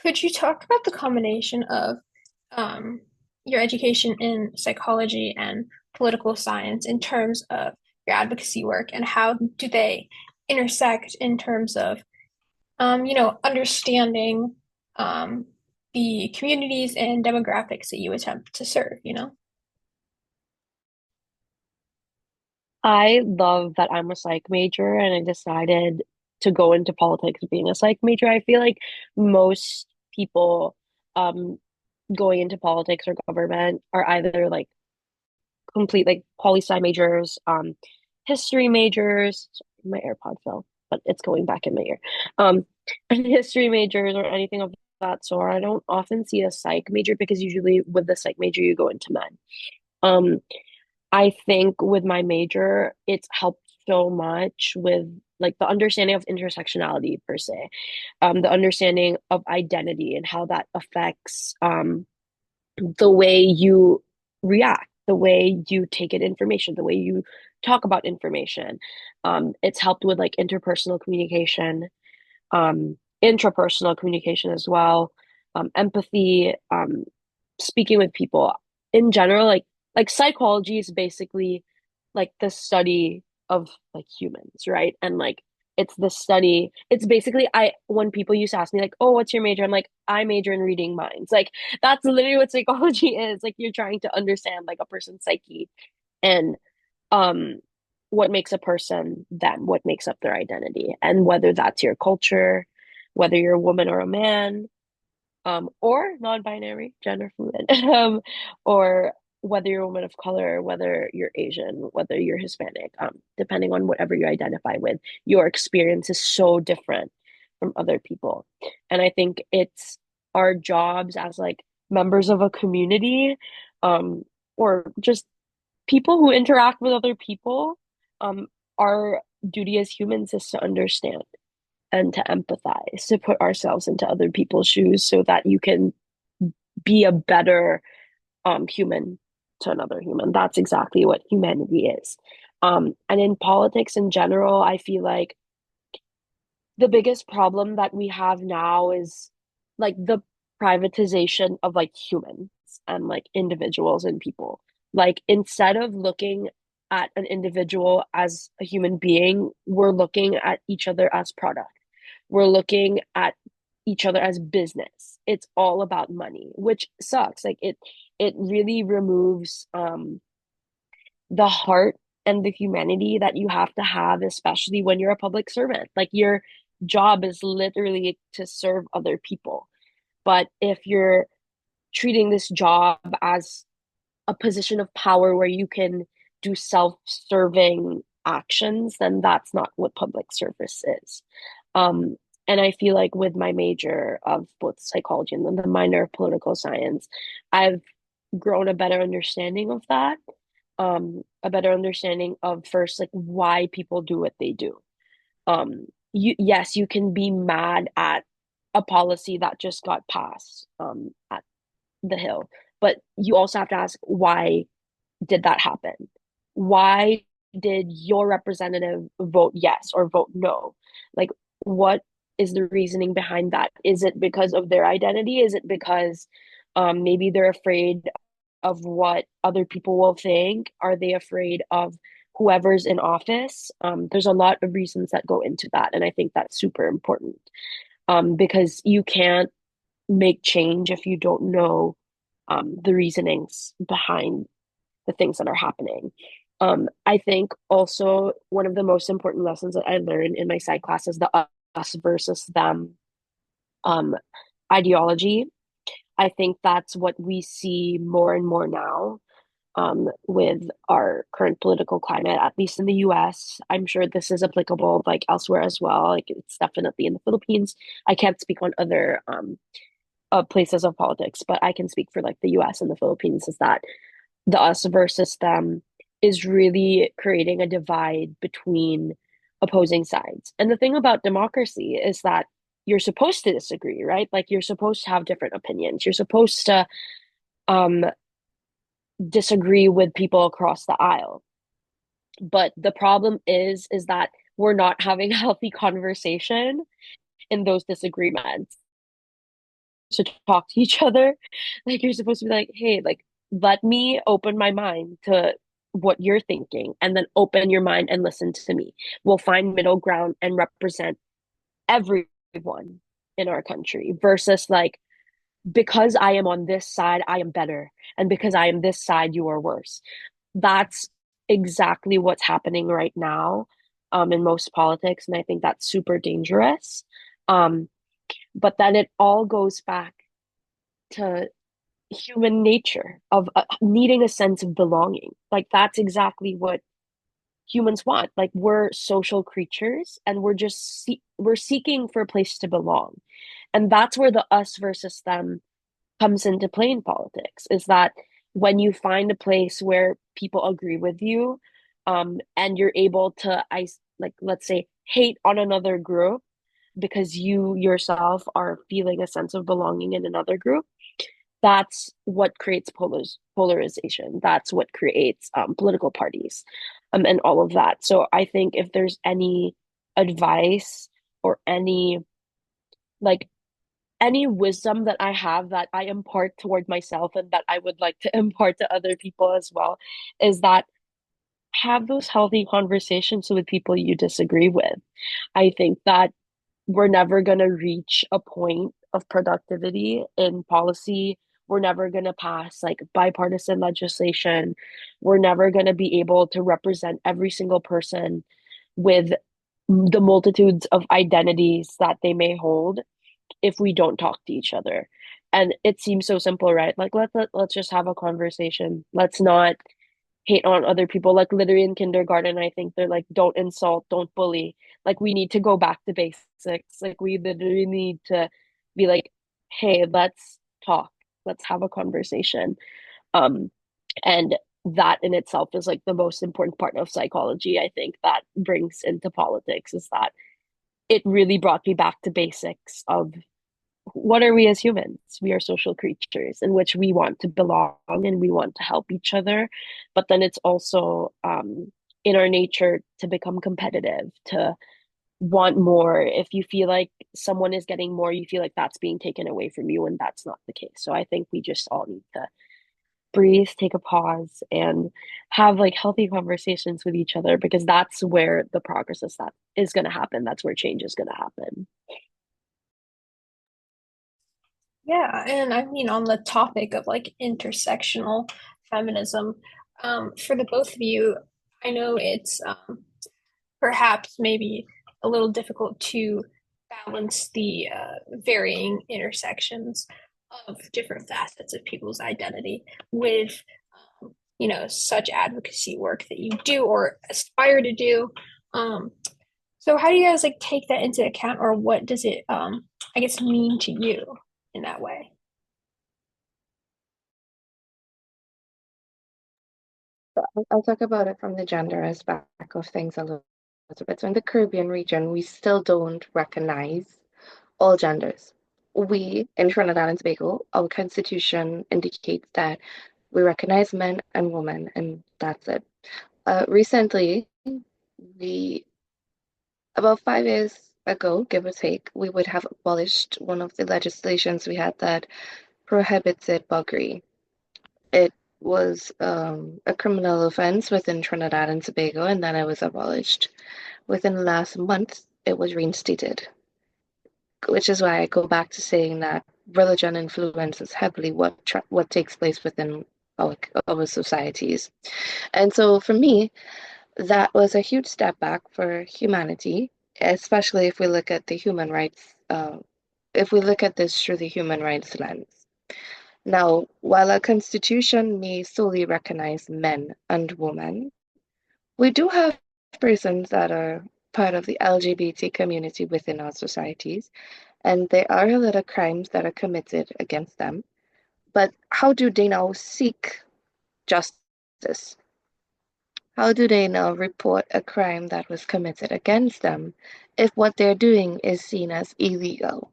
could you talk about the combination of um, your education in psychology and political science in terms of your advocacy work and how do they intersect in terms of understanding um, the communities and demographics that you attempt to serve, you know? I love that I'm a psych major and I decided to go into politics being a psych major. I feel like most people um going into politics or government are either like complete like poli sci majors, history majors. My AirPod fell, but it's going back in my ear. Um, history majors or anything of that sort. I don't often see a psych major because usually with the psych major you go into med. Um, I think with my major, it's helped so much with like the understanding of intersectionality per se, the understanding of identity and how that affects the way you react, the way you take in information, the way you talk about information. It's helped with like interpersonal communication, intrapersonal communication as well, empathy, speaking with people in general. Like psychology is basically like the study of like humans, right? And like it's the study. It's basically I when people used to ask me like, "Oh, what's your major?" I'm like, "I major in reading minds." Like that's literally what psychology is. Like you're trying to understand like a person's psyche and um what makes a person them, what makes up their identity, and whether that's your culture, whether you're a woman or a man, or non-binary, gender fluid, or whether you're a woman of color, whether you're Asian, whether you're Hispanic, depending on whatever you identify with, your experience is so different from other people. And I think it's our jobs as like members of a community, or just people who interact with other people, um, our duty as humans is to understand and to empathize, to put ourselves into other people's shoes so that you can be a better human to another human. That's exactly what humanity is. And in politics in general, I feel like the biggest problem that we have now is like the privatization of like humans and like individuals and people. Like instead of looking at an individual as a human being, we're looking at each other as product. We're looking at each other as business. It's all about money, which sucks. Like it really removes the heart and the humanity that you have to have, especially when you're a public servant. Like your job is literally to serve other people. But if you're treating this job as a position of power where you can do self-serving actions, then that's not what public service is. Um, and I feel like with my major of both psychology and then the minor of political science, I've grown a better understanding of that, a better understanding of first like why people do what they do. Yes, you can be mad at a policy that just got passed at the Hill, but you also have to ask why did that happen? Why did your representative vote yes or vote no? Like, what is the reasoning behind that? Is it because of their identity? Is it because maybe they're afraid of what other people will think? Are they afraid of whoever's in office? There's a lot of reasons that go into that. And I think that's super important because you can't make change if you don't know the reasonings behind the things that are happening. I think also one of the most important lessons that I learned in my psych class is the us versus them um, ideology. I think that's what we see more and more now with our current political climate, at least in the US. I'm sure this is applicable like elsewhere as well. Like it's definitely in the Philippines. I can't speak on other places of politics, but I can speak for like the US and the Philippines is that the us versus them is really creating a divide between opposing sides. And the thing about democracy is that you're supposed to disagree, right? Like you're supposed to have different opinions. You're supposed to um, disagree with people across the aisle. But the problem is that we're not having a healthy conversation in those disagreements to talk to each other. Like you're supposed to be like, hey, like let me open my mind to what you're thinking and then open your mind and listen to me. We'll find middle ground and represent everyone in our country versus like because I am on this side, I am better. And because I am this side, you are worse. That's exactly what's happening right now in most politics. And I think that's super dangerous. Um, but then it all goes back to human nature of needing a sense of belonging. Like that's exactly what humans want. Like we're social creatures and we're seeking for a place to belong. And that's where the us versus them comes into play in politics is that when you find a place where people agree with you and you're able to like let's say hate on another group because you yourself are feeling a sense of belonging in another group, that's what creates polarization. That's what creates political parties and all of that. So I think if there's any advice or like any wisdom that I have that I impart toward myself and that I would like to impart to other people as well is that have those healthy conversations with people you disagree with. I think that we're never going to reach a point of productivity in policy. We're never going to pass like bipartisan legislation. We're never going to be able to represent every single person with the multitudes of identities that they may hold if we don't talk to each other. And it seems so simple, right? Like let's just have a conversation. Let's not hate on other people. Like literally in kindergarten, I think they're like, don't insult, don't bully. Like we need to go back to basics. Like we literally need to be like, hey, let's talk. Let's have a conversation. Um, and that in itself is like the most important part of psychology, I think, that brings into politics is that it really brought me back to basics of what are we as humans? We are social creatures in which we want to belong and we want to help each other. But then it's also in our nature to become competitive, to want more. If you feel like someone is getting more, you feel like that's being taken away from you, and that's not the case. So I think we just all need to breathe, take a pause, and have like healthy conversations with each other because that's where the progress is going to happen. That's where change is going to happen. Yeah, and I mean, on the topic of like intersectional feminism, for the both of you, I know it's perhaps maybe a little difficult to balance the varying intersections of different facets of people's identity with, such advocacy work that you do or aspire to do. Um, so how do you guys like take that into account, or what does it, I guess, mean to you in that way? I'll talk about it from the gender aspect of things a little bit. So in the Caribbean region, we still don't recognize all genders. We, in Trinidad and Tobago, our constitution indicates that we recognize men and women, and that's it. Recently, we, about 5 years ago, give or take, we would have abolished one of the legislations we had that prohibited buggery. It was a criminal offense within Trinidad and Tobago, and then it was abolished. Within the last month, it was reinstated, which is why I go back to saying that religion influences heavily what takes place within our societies. And so for me, that was a huge step back for humanity, especially if we look at the human rights, if we look at this through the human rights lens. Now, while a constitution may solely recognize men and women, we do have persons that are part of the LGBT community within our societies, and there are a lot of crimes that are committed against them. But how do they now seek justice? How do they now report a crime that was committed against them if what they're doing is seen as illegal?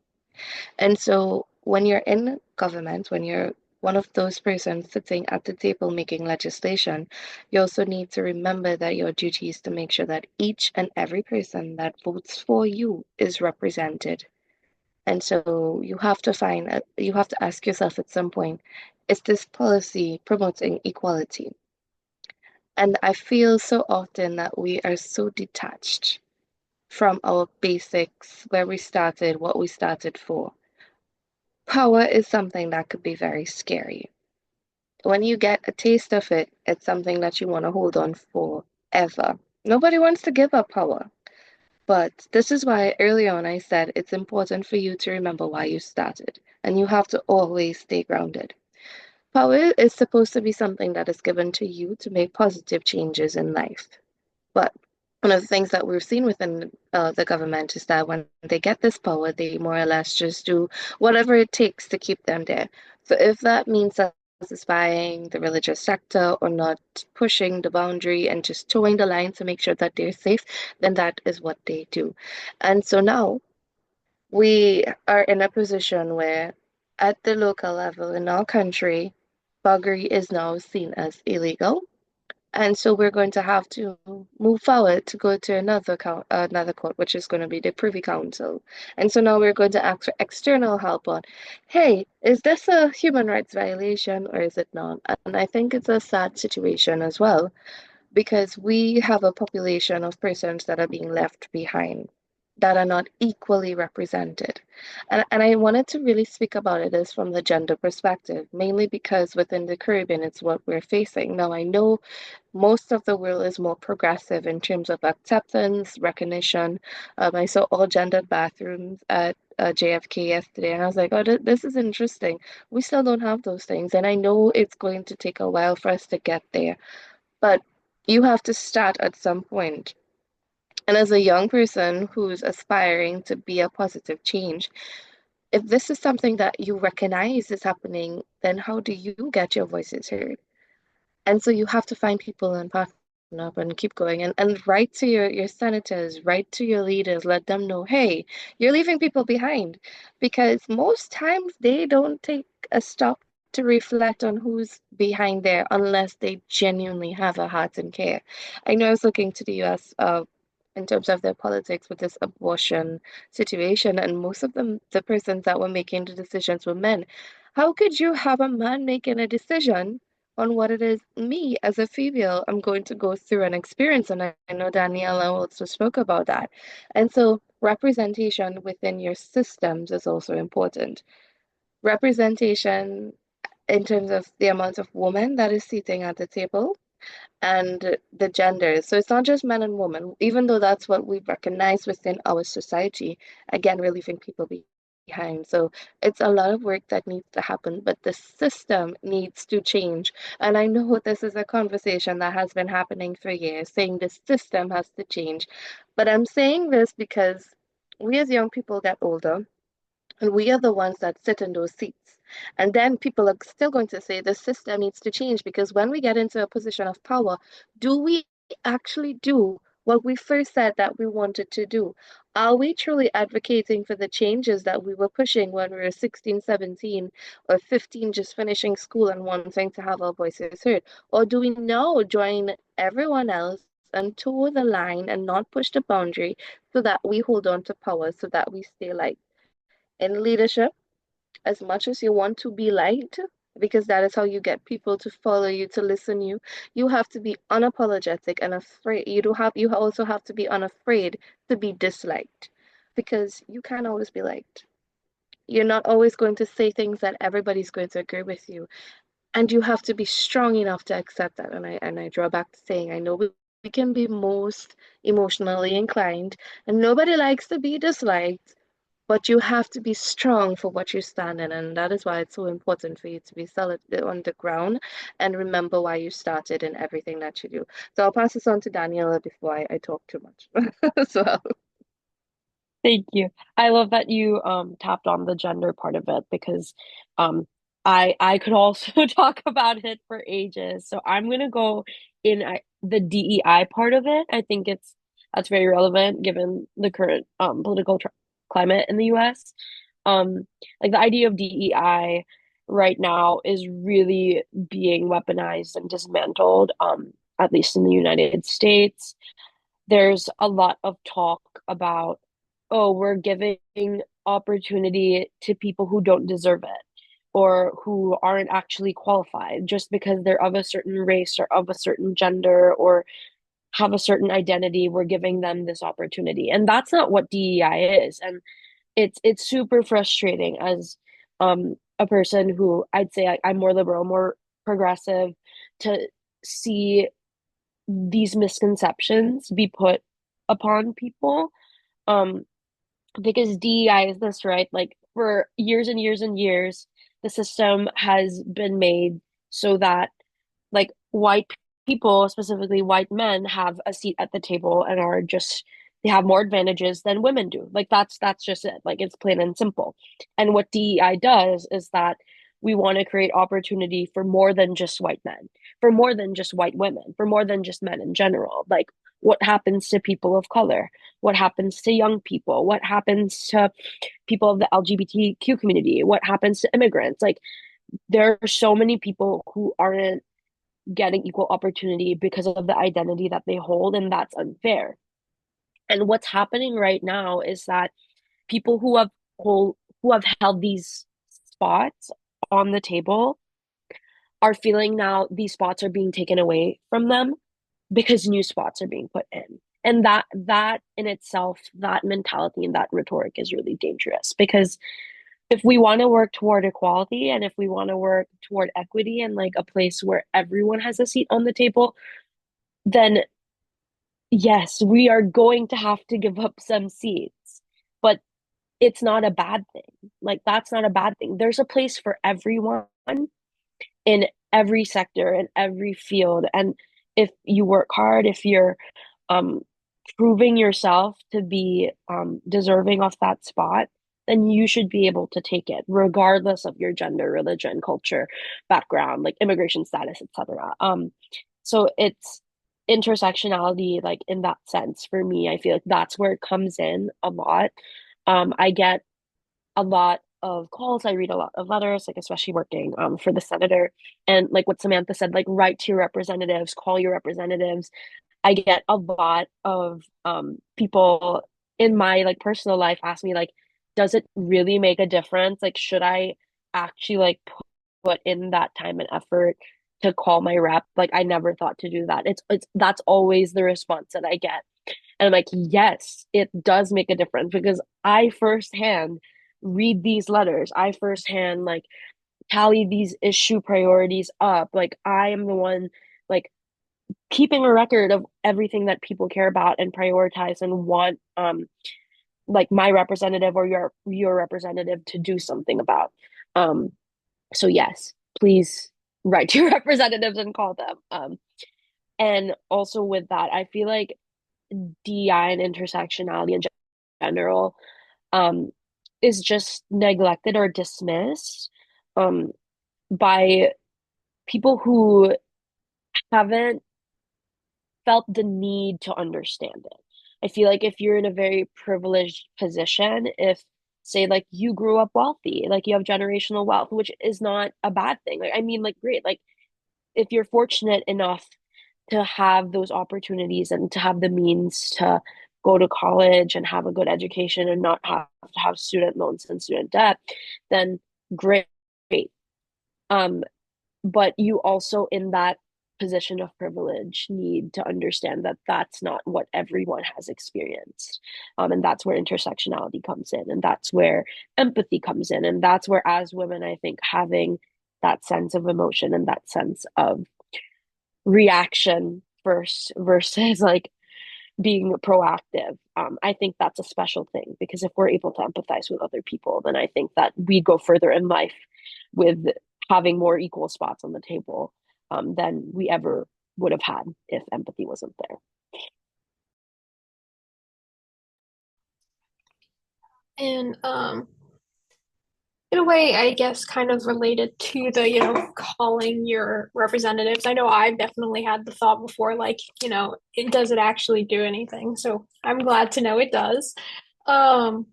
And so when you're in government, when you're one of those persons sitting at the table making legislation, you also need to remember that your duty is to make sure that each and every person that votes for you is represented. And so you have to ask yourself at some point, is this policy promoting equality? And I feel so often that we are so detached from our basics, where we started, what we started for. Power is something that could be very scary. When you get a taste of it, it's something that you want to hold on for ever. Nobody wants to give up power. But this is why early on I said it's important for you to remember why you started, and you have to always stay grounded. Power is supposed to be something that is given to you to make positive changes in life. But one of the things that we've seen within the government is that when they get this power, they more or less just do whatever it takes to keep them there. So if that means satisfying the religious sector or not pushing the boundary and just towing the line to make sure that they're safe, then that is what they do. And so now we are in a position where at the local level in our country, buggery is now seen as illegal, and so we're going to have to move forward to go to another court, which is going to be the Privy Council. And so now we're going to ask for external help on, hey, is this a human rights violation or is it not? And I think it's a sad situation as well, because we have a population of persons that are being left behind, that are not equally represented. And I wanted to really speak about it as from the gender perspective, mainly because within the Caribbean, it's what we're facing. Now, I know most of the world is more progressive in terms of acceptance, recognition. I saw all gendered bathrooms at JFK yesterday, and I was like, oh, this is interesting. We still don't have those things, and I know it's going to take a while for us to get there, but you have to start at some point. And as a young person who's aspiring to be a positive change, if this is something that you recognize is happening, then how do you get your voices heard? And so you have to find people and partner up and keep going and write to your senators, write to your leaders, let them know, hey, you're leaving people behind. Because most times they don't take a stop to reflect on who's behind there unless they genuinely have a heart and care. I know I was looking to the US in terms of their politics with this abortion situation, and most of them, the persons that were making the decisions were men. How could you have a man making a decision on what it is me as a female I'm going to go through and experience. And I know Daniela also spoke about that. And so representation within your systems is also important. Representation in terms of the amount of women that is sitting at the table and the genders. So it's not just men and women, even though that's what we recognize within our society. Again, we're leaving people behind. So it's a lot of work that needs to happen, but the system needs to change. And I know this is a conversation that has been happening for years, saying the system has to change. But I'm saying this because we as young people get older and we are the ones that sit in those seats. And then people are still going to say the system needs to change because when we get into a position of power, do we actually do what we first said that we wanted to do? Are we truly advocating for the changes that we were pushing when we were 16, 17, or 15, just finishing school and wanting to have our voices heard? Or do we now join everyone else and toe the line and not push the boundary so that we hold on to power, so that we stay like in leadership as much as you want to be liked, because that is how you get people to follow you, to listen you. You have to be unapologetic and afraid. You also have to be unafraid to be disliked, because you can't always be liked. You're not always going to say things that everybody's going to agree with you. And you have to be strong enough to accept that. And I draw back to saying I know we can be most emotionally inclined, and nobody likes to be disliked, but you have to be strong for what you stand in, and that is why it's so important for you to be solid on the ground and remember why you started and everything that you do. So I'll pass this on to Daniela before I talk too much. So Thank you. I love that you tapped on the gender part of it because um I could also talk about it for ages. So I'm gonna go in the DEI part of it. I think that's very relevant given the current political tr climate in the US. Like the idea of DEI right now is really being weaponized and dismantled, at least in the United States. There's a lot of talk about, oh, we're giving opportunity to people who don't deserve it or who aren't actually qualified just because they're of a certain race or of a certain gender or have a certain identity. We're giving them this opportunity. And that's not what DEI is. And it's super frustrating as a person who I'd say I'm more liberal, more progressive, to see these misconceptions be put upon people. Um, because DEI is this, right? Like for years and years and years, the system has been made so that like white people, specifically white men, have a seat at the table and are just they have more advantages than women do. Like that's just it. Like it's plain and simple. And what DEI does is that we want to create opportunity for more than just white men, for more than just white women, for more than just men in general. Like what happens to people of color? What happens to young people? What happens to people of the LGBTQ community? What happens to immigrants? Like there are so many people who aren't getting equal opportunity because of the identity that they hold, and that's unfair. And what's happening right now is that people who have held these spots on the table are feeling now these spots are being taken away from them because new spots are being put in. And that in itself, that mentality and that rhetoric is really dangerous because if we want to work toward equality and if we want to work toward equity and like a place where everyone has a seat on the table, then yes, we are going to have to give up some seats. But it's not a bad thing. Like that's not a bad thing. There's a place for everyone in every sector, in every field. And if you work hard, if you're um proving yourself to be deserving of that spot, then you should be able to take it, regardless of your gender, religion, culture, background, like immigration status, etc. So it's intersectionality, like in that sense, for me, I feel like that's where it comes in a lot. I get a lot of calls. I read a lot of letters, like especially working for the senator. And like what Samantha said, like write to your representatives, call your representatives. I get a lot of people in my like personal life ask me like, does it really make a difference? Like, should I actually like put in that time and effort to call my rep. Like I never thought to do that. It's that's always the response that I get. And I'm like, yes, it does make a difference because I firsthand read these letters. I firsthand like tally these issue priorities up. Like I am the one like keeping a record of everything that people care about and prioritize and want like my representative or your representative to do something about. Um so yes, please write to your representatives and call them. And also with that, I feel like DEI and intersectionality in general um, is just neglected or dismissed um, by people who haven't felt the need to understand it. I feel like if you're in a very privileged position, if say like you grew up wealthy, like you have generational wealth, which is not a bad thing. Like I mean, like great, like if you're fortunate enough to have those opportunities and to have the means to go to college and have a good education and not have to have student loans and student debt, then great. Um, but you also in that position of privilege need to understand that that's not what everyone has experienced. And that's where intersectionality comes in, and that's where empathy comes in, and that's where as women, I think having that sense of emotion and that sense of reaction first versus like being proactive. I think that's a special thing because if we're able to empathize with other people, then I think that we go further in life with having more equal spots on the table than we ever would have had if empathy wasn't there. And in a way, I guess, kind of related to the, calling your representatives. I know I've definitely had the thought before, like, does it actually do anything? So I'm glad to know it does. Um,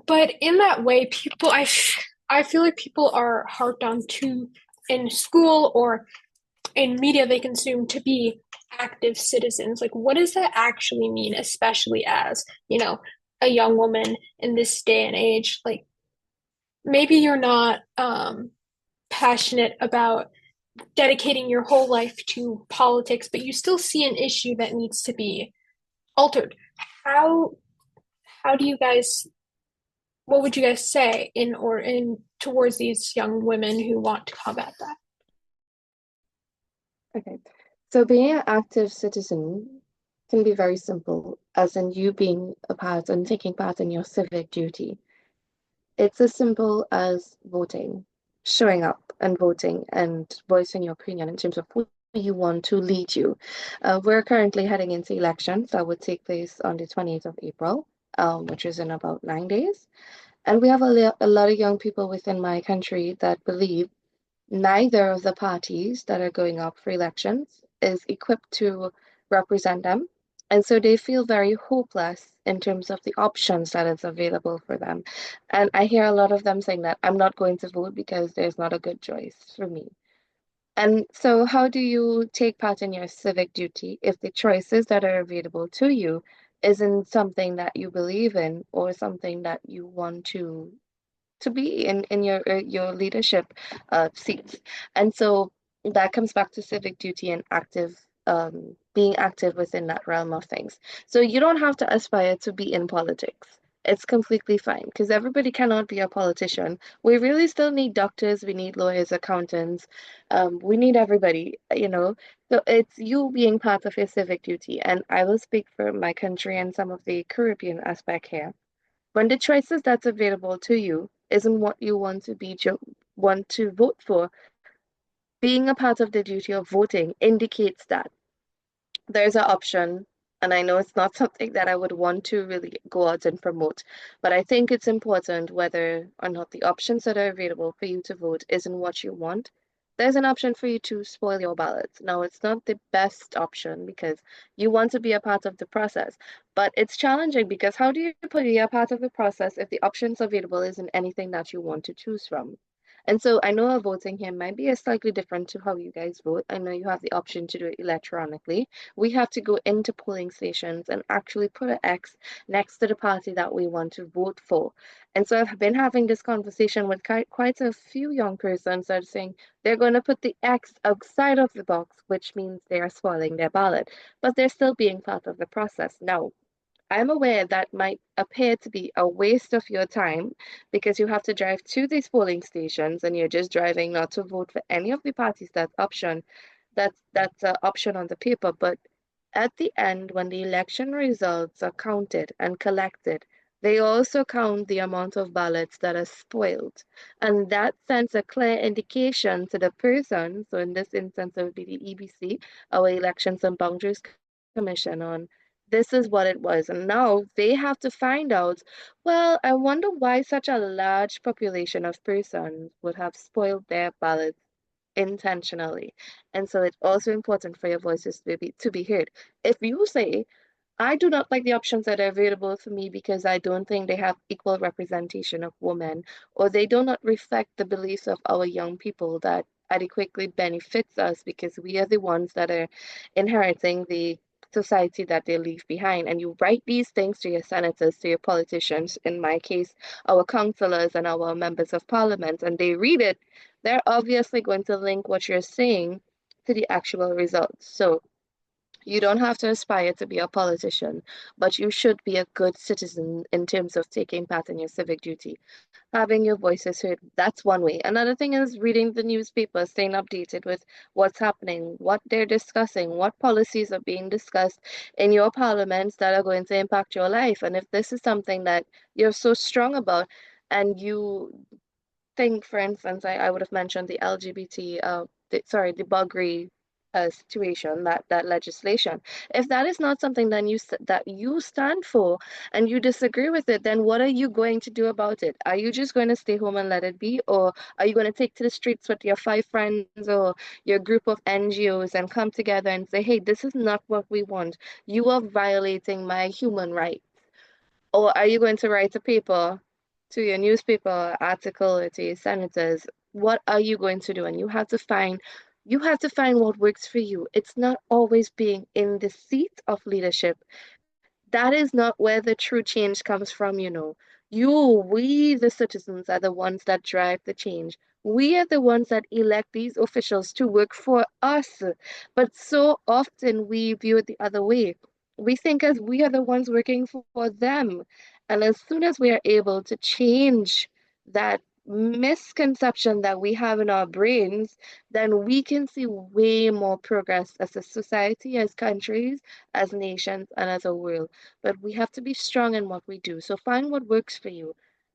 but in that way, I feel like people are harped on to in school or in media they consume to be active citizens. Like, what does that actually mean, especially as, a young woman in this day and age? Like, maybe you're not passionate about dedicating your whole life to politics, but you still see an issue that needs to be altered. How how do you guys what would you guys say in towards these young women who want to combat that? Okay. So being an active citizen can be very simple, as in you being a part and taking part in your civic duty. It's as simple as voting, showing up and voting and voicing your opinion in terms of who you want to lead you. We're currently heading into elections that would take place on the 28th of April, which is in about 9 days. And we have a lot of young people within my country that believe neither of the parties that are going up for elections is equipped to represent them. And so they feel very hopeless in terms of the options that is available for them. And I hear a lot of them saying that I'm not going to vote because there's not a good choice for me. And so, how do you take part in your civic duty if the choices that are available to you isn't something that you believe in or something that you want to be in your leadership seats. And so that comes back to civic duty and active being active within that realm of things. So you don't have to aspire to be in politics. It's completely fine because everybody cannot be a politician. We really still need doctors, we need lawyers, accountants, we need everybody, you know. So it's you being part of your civic duty. And I will speak for my country and some of the Caribbean aspect here. When the choices that's available to you isn't what you want to want to vote for, being a part of the duty of voting indicates that there's an option, and I know it's not something that I would want to really go out and promote, but I think it's important whether or not the options that are available for you to vote isn't what you want. There's an option for you to spoil your ballot. Now, it's not the best option because you want to be a part of the process, but it's challenging because how do you be a part of the process if the options available isn't anything that you want to choose from? And so I know our voting here might be a slightly different to how you guys vote. I know you have the option to do it electronically. We have to go into polling stations and actually put an X next to the party that we want to vote for. And so I've been having this conversation with quite a few young persons that are saying they're going to put the X outside of the box, which means they are spoiling their ballot, but they're still being part of the process. Now, I'm aware that might appear to be a waste of your time because you have to drive to these polling stations and you're just driving not to vote for any of the parties that's an option on the paper. But at the end, when the election results are counted and collected, they also count the amount of ballots that are spoiled. And that sends a clear indication to the person, so in this instance, it would be the EBC, our Elections and Boundaries Commission, on this is what it was. And now they have to find out, well, I wonder why such a large population of persons would have spoiled their ballots intentionally. And so it's also important for your voices to be heard. If you say, I do not like the options that are available for me because I don't think they have equal representation of women, or they do not reflect the beliefs of our young people that adequately benefits us because we are the ones that are inheriting the society that they leave behind. And you write these things to your senators, to your politicians, in my case, our councillors and our members of parliament, and they read it, they're obviously going to link what you're saying to the actual results. So you don't have to aspire to be a politician, but you should be a good citizen in terms of taking part in your civic duty. Having your voices heard, that's one way. Another thing is reading the newspaper, staying updated with what's happening, what they're discussing, what policies are being discussed in your parliaments that are going to impact your life. And if this is something that you're so strong about, and you think, for instance, I would have mentioned the LGBT, the buggery situation, that legislation. If that is not something that you stand for and you disagree with it, then what are you going to do about it? Are you just going to stay home and let it be, or are you going to take to the streets with your five friends or your group of NGOs and come together and say, hey, this is not what we want. You are violating my human rights. Or are you going to write a paper to your newspaper article or to your senators? What are you going to do? And you have to find what works for you. It's not always being in the seat of leadership. That is not where the true change comes from, you know. We, the citizens, are the ones that drive the change. We are the ones that elect these officials to work for us. But so often we view it the other way. We think as we are the ones working for them. And as soon as we are able to change that misconception that we have in our brains, then we can see way more progress as a society, as countries, as nations, and as a world. But we have to be strong in what we do. So find what works for you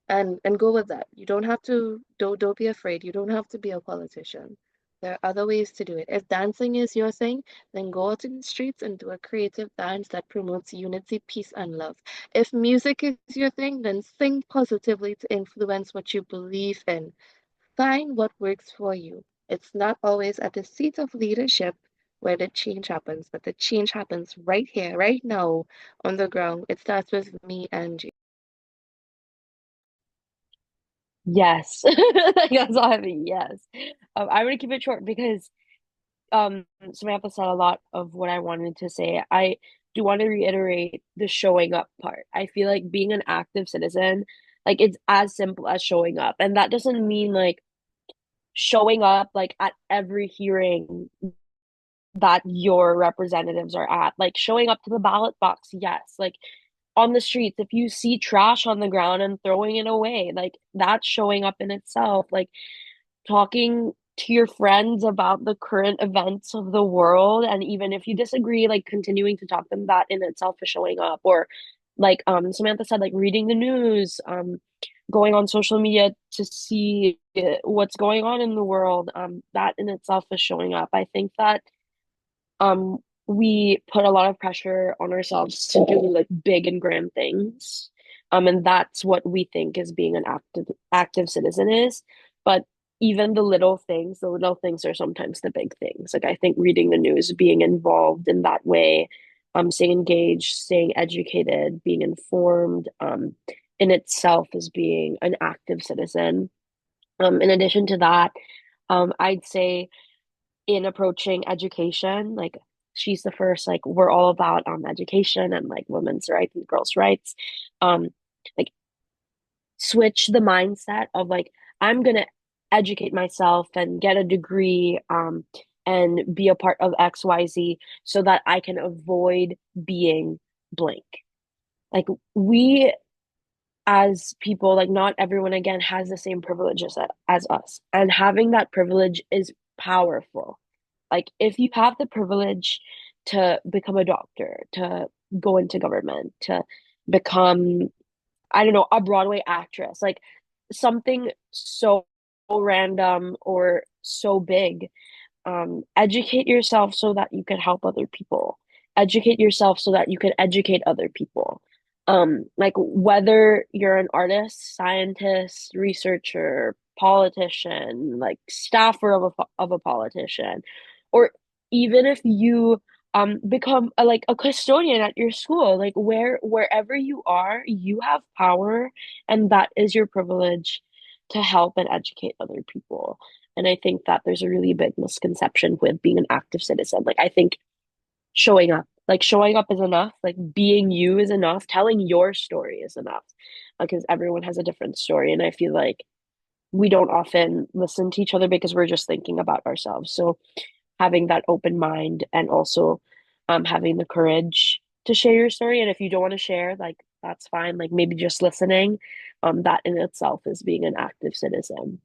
and go with that. You don't have to don't be afraid. You don't have to be a politician. There are other ways to do it. If dancing is your thing, then go out in the streets and do a creative dance that promotes unity, peace, and love. If music is your thing, then sing positively to influence what you believe in. Find what works for you. It's not always at the seat of leadership where the change happens, but the change happens right here, right now, on the ground. It starts with me and you. Yes. Like, that's all I have. Yes. I'm gonna keep it short because Samantha said a lot of what I wanted to say. I do want to reiterate the showing up part. I feel like being an active citizen, like it's as simple as showing up. And that doesn't mean like showing up like at every hearing that your representatives are at. Like showing up to the ballot box, yes. Like on the streets, if you see trash on the ground and throwing it away, like that's showing up in itself. Like talking to your friends about the current events of the world, and even if you disagree, like continuing to talk to them, that in itself is showing up. Or like Samantha said, like reading the news, going on social media to see what's going on in the world, that in itself is showing up. I think that we put a lot of pressure on ourselves to do like big and grand things. And that's what we think is being an active citizen is. But even the little things are sometimes the big things. Like I think reading the news, being involved in that way, staying engaged, staying educated, being informed, in itself is being an active citizen. In addition to that, I'd say in approaching education, like she's the first, like we're all about education and like women's rights and girls' rights. Um, like switch the mindset of like I'm gonna educate myself and get a degree and be a part of XYZ so that I can avoid being blank. Like we as people, like not everyone again has the same privileges as us. And having that privilege is powerful. Like if you have the privilege to become a doctor, to go into government, to become, I don't know, a Broadway actress, like something so random or so big, educate yourself so that you can help other people. Educate yourself so that you can educate other people. Like whether you're an artist, scientist, researcher, politician, like staffer of a politician, or even if you become like a custodian at your school, like wherever you are, you have power, and that is your privilege to help and educate other people. And I think that there's a really big misconception with being an active citizen. Like, I think showing up is enough. Like, being you is enough. Telling your story is enough because everyone has a different story. And I feel like we don't often listen to each other because we're just thinking about ourselves. So, having that open mind and also having the courage to share your story. And if you don't want to share, like, that's fine. Like, maybe just listening, that in itself is being an active citizen.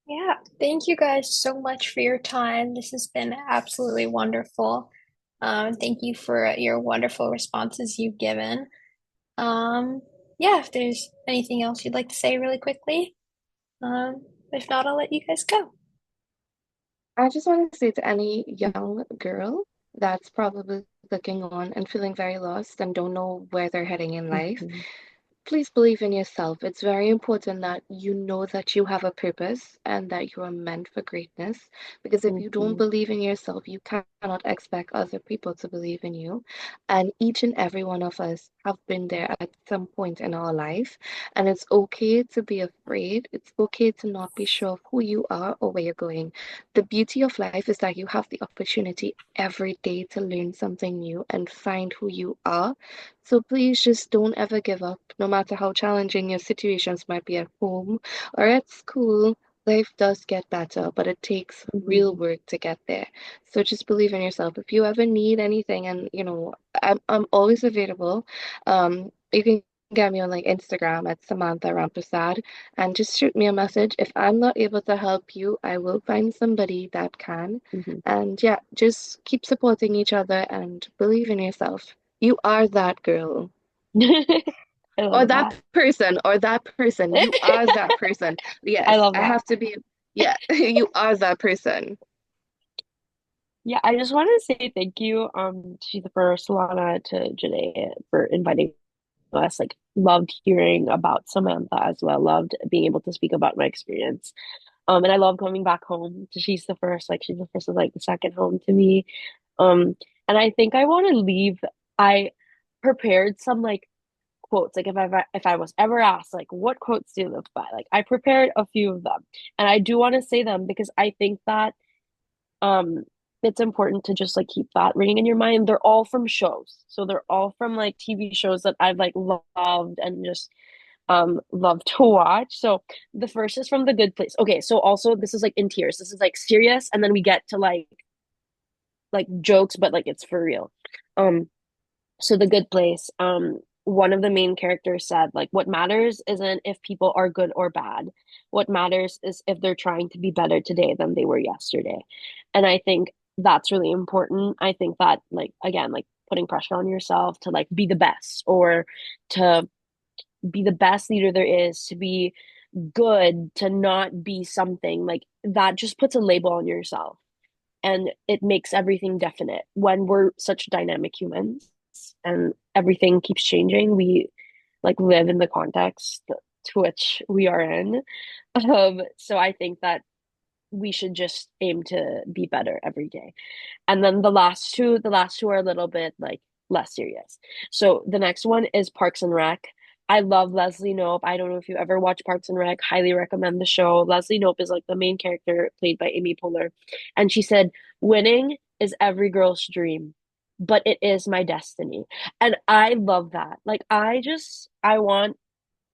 Yeah, thank you guys so much for your time. This has been absolutely wonderful. Thank you for your wonderful responses you've given. Um, yeah, if there's anything else you'd like to say really quickly, if not, I'll let you guys go. I just want to say to any young girl that's probably looking on and feeling very lost and don't know where they're heading in life, Mhm. please believe in yourself. It's very important that you know that you have a purpose and that you are meant for greatness. Because if you don't Mhm. believe in yourself, you cannot expect other people to believe in you. And each and every one of us have been there at some point in our life. And it's okay to be afraid. It's okay to not be sure of who you are or where you're going. The beauty of life is that you have the opportunity every day to learn something new and find who you are. So please just don't ever give up, no matter how challenging your situations might be at home or at school. Life does get better, but it takes real Mhm. work to get there. So just believe in yourself. If you ever need anything, and I'm always available. You can get me on like Instagram at Samantha Ramprasad and just shoot me a message. If I'm not able to help you, I will find somebody that can. Mhm. And yeah, just keep supporting each other and believe in yourself. You are that girl. I Or love that. that person, or that person. You are that person. I Yes, love I that. have to be, yeah, you are that person. Yeah, I just wanted to say thank you to the first Solana, to Janae for inviting us. Like, loved hearing about Samantha as well. Loved being able to speak about my experience. And I love coming back home to She's the First. Like, She's the First is like the second home to me. Um, and I think I want to leave. I prepared some like quotes. Like if I was ever asked like what quotes do you live by, like I prepared a few of them, and I do want to say them because I think that um it's important to just like keep that ringing in your mind. They're all from shows, so they're all from like TV shows that I've like loved and just loved to watch. So the first is from The Good Place. Okay, so also this is like in tears. This is like serious, and then we get to like jokes, but like it's for real. Um, so The Good Place, one of the main characters said, like, what matters isn't if people are good or bad. What matters is if they're trying to be better today than they were yesterday. And I think that's really important. I think that, like, again, like putting pressure on yourself to like be the best or to be the best leader there is, to be good, to not be something like that just puts a label on yourself, and it makes everything definite when we're such dynamic humans and everything keeps changing. We like live in the context to which we are in. So I think that we should just aim to be better every day. And then the last two are a little bit like less serious. So the next one is Parks and Rec. I love Leslie Knope. I don't know if you ever watched Parks and Rec. Highly recommend the show. Leslie Knope is like the main character played by Amy Poehler. And she said, winning is every girl's dream, but it is my destiny. And I love that. Like I want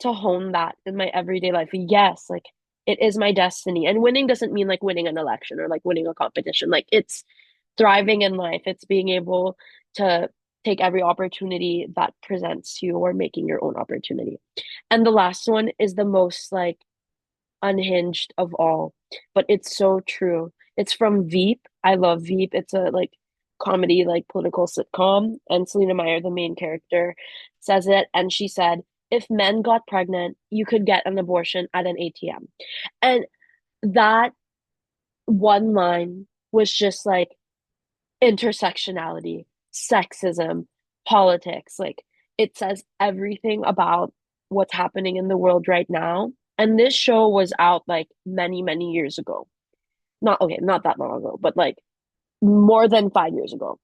to hone that in my everyday life. Yes, like it is my destiny. And winning doesn't mean like winning an election or like winning a competition. Like it's thriving in life. It's being able to take every opportunity that presents to you or making your own opportunity. And the last one is the most like unhinged of all, but it's so true. It's from Veep. I love Veep. It's a like comedy, like political sitcom. And Selena Meyer, the main character, says it. And she said, if men got pregnant, you could get an abortion at an ATM. And that one line was just like intersectionality, sexism, politics. Like it says everything about what's happening in the world right now. And this show was out like many, many years ago. Not okay, not that long ago, but like more than 5 years ago.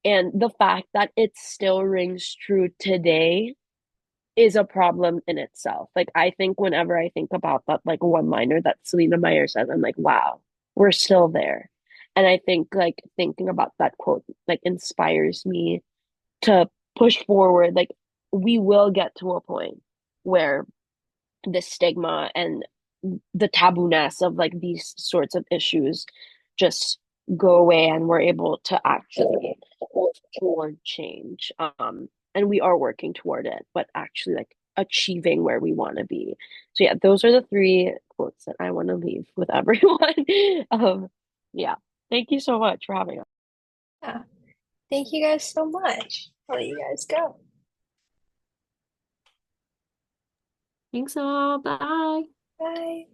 And the fact that it still rings true today is a problem in itself. Like I think whenever I think about that like one liner that Selena Meyer says, I'm like, wow, we're still there. And I think like thinking about that quote like inspires me to push forward. Like we will get to a point where the stigma and the taboo-ness of like these sorts of issues just go away and we're able to actually work toward change. And we are working toward it, but actually like achieving where we want to be. So yeah, those are the three quotes that I want to leave with everyone. Yeah. Thank you so much for having us. Yeah. Thank you guys so much. I'll let you guys go. Thanks all. Bye. Bye.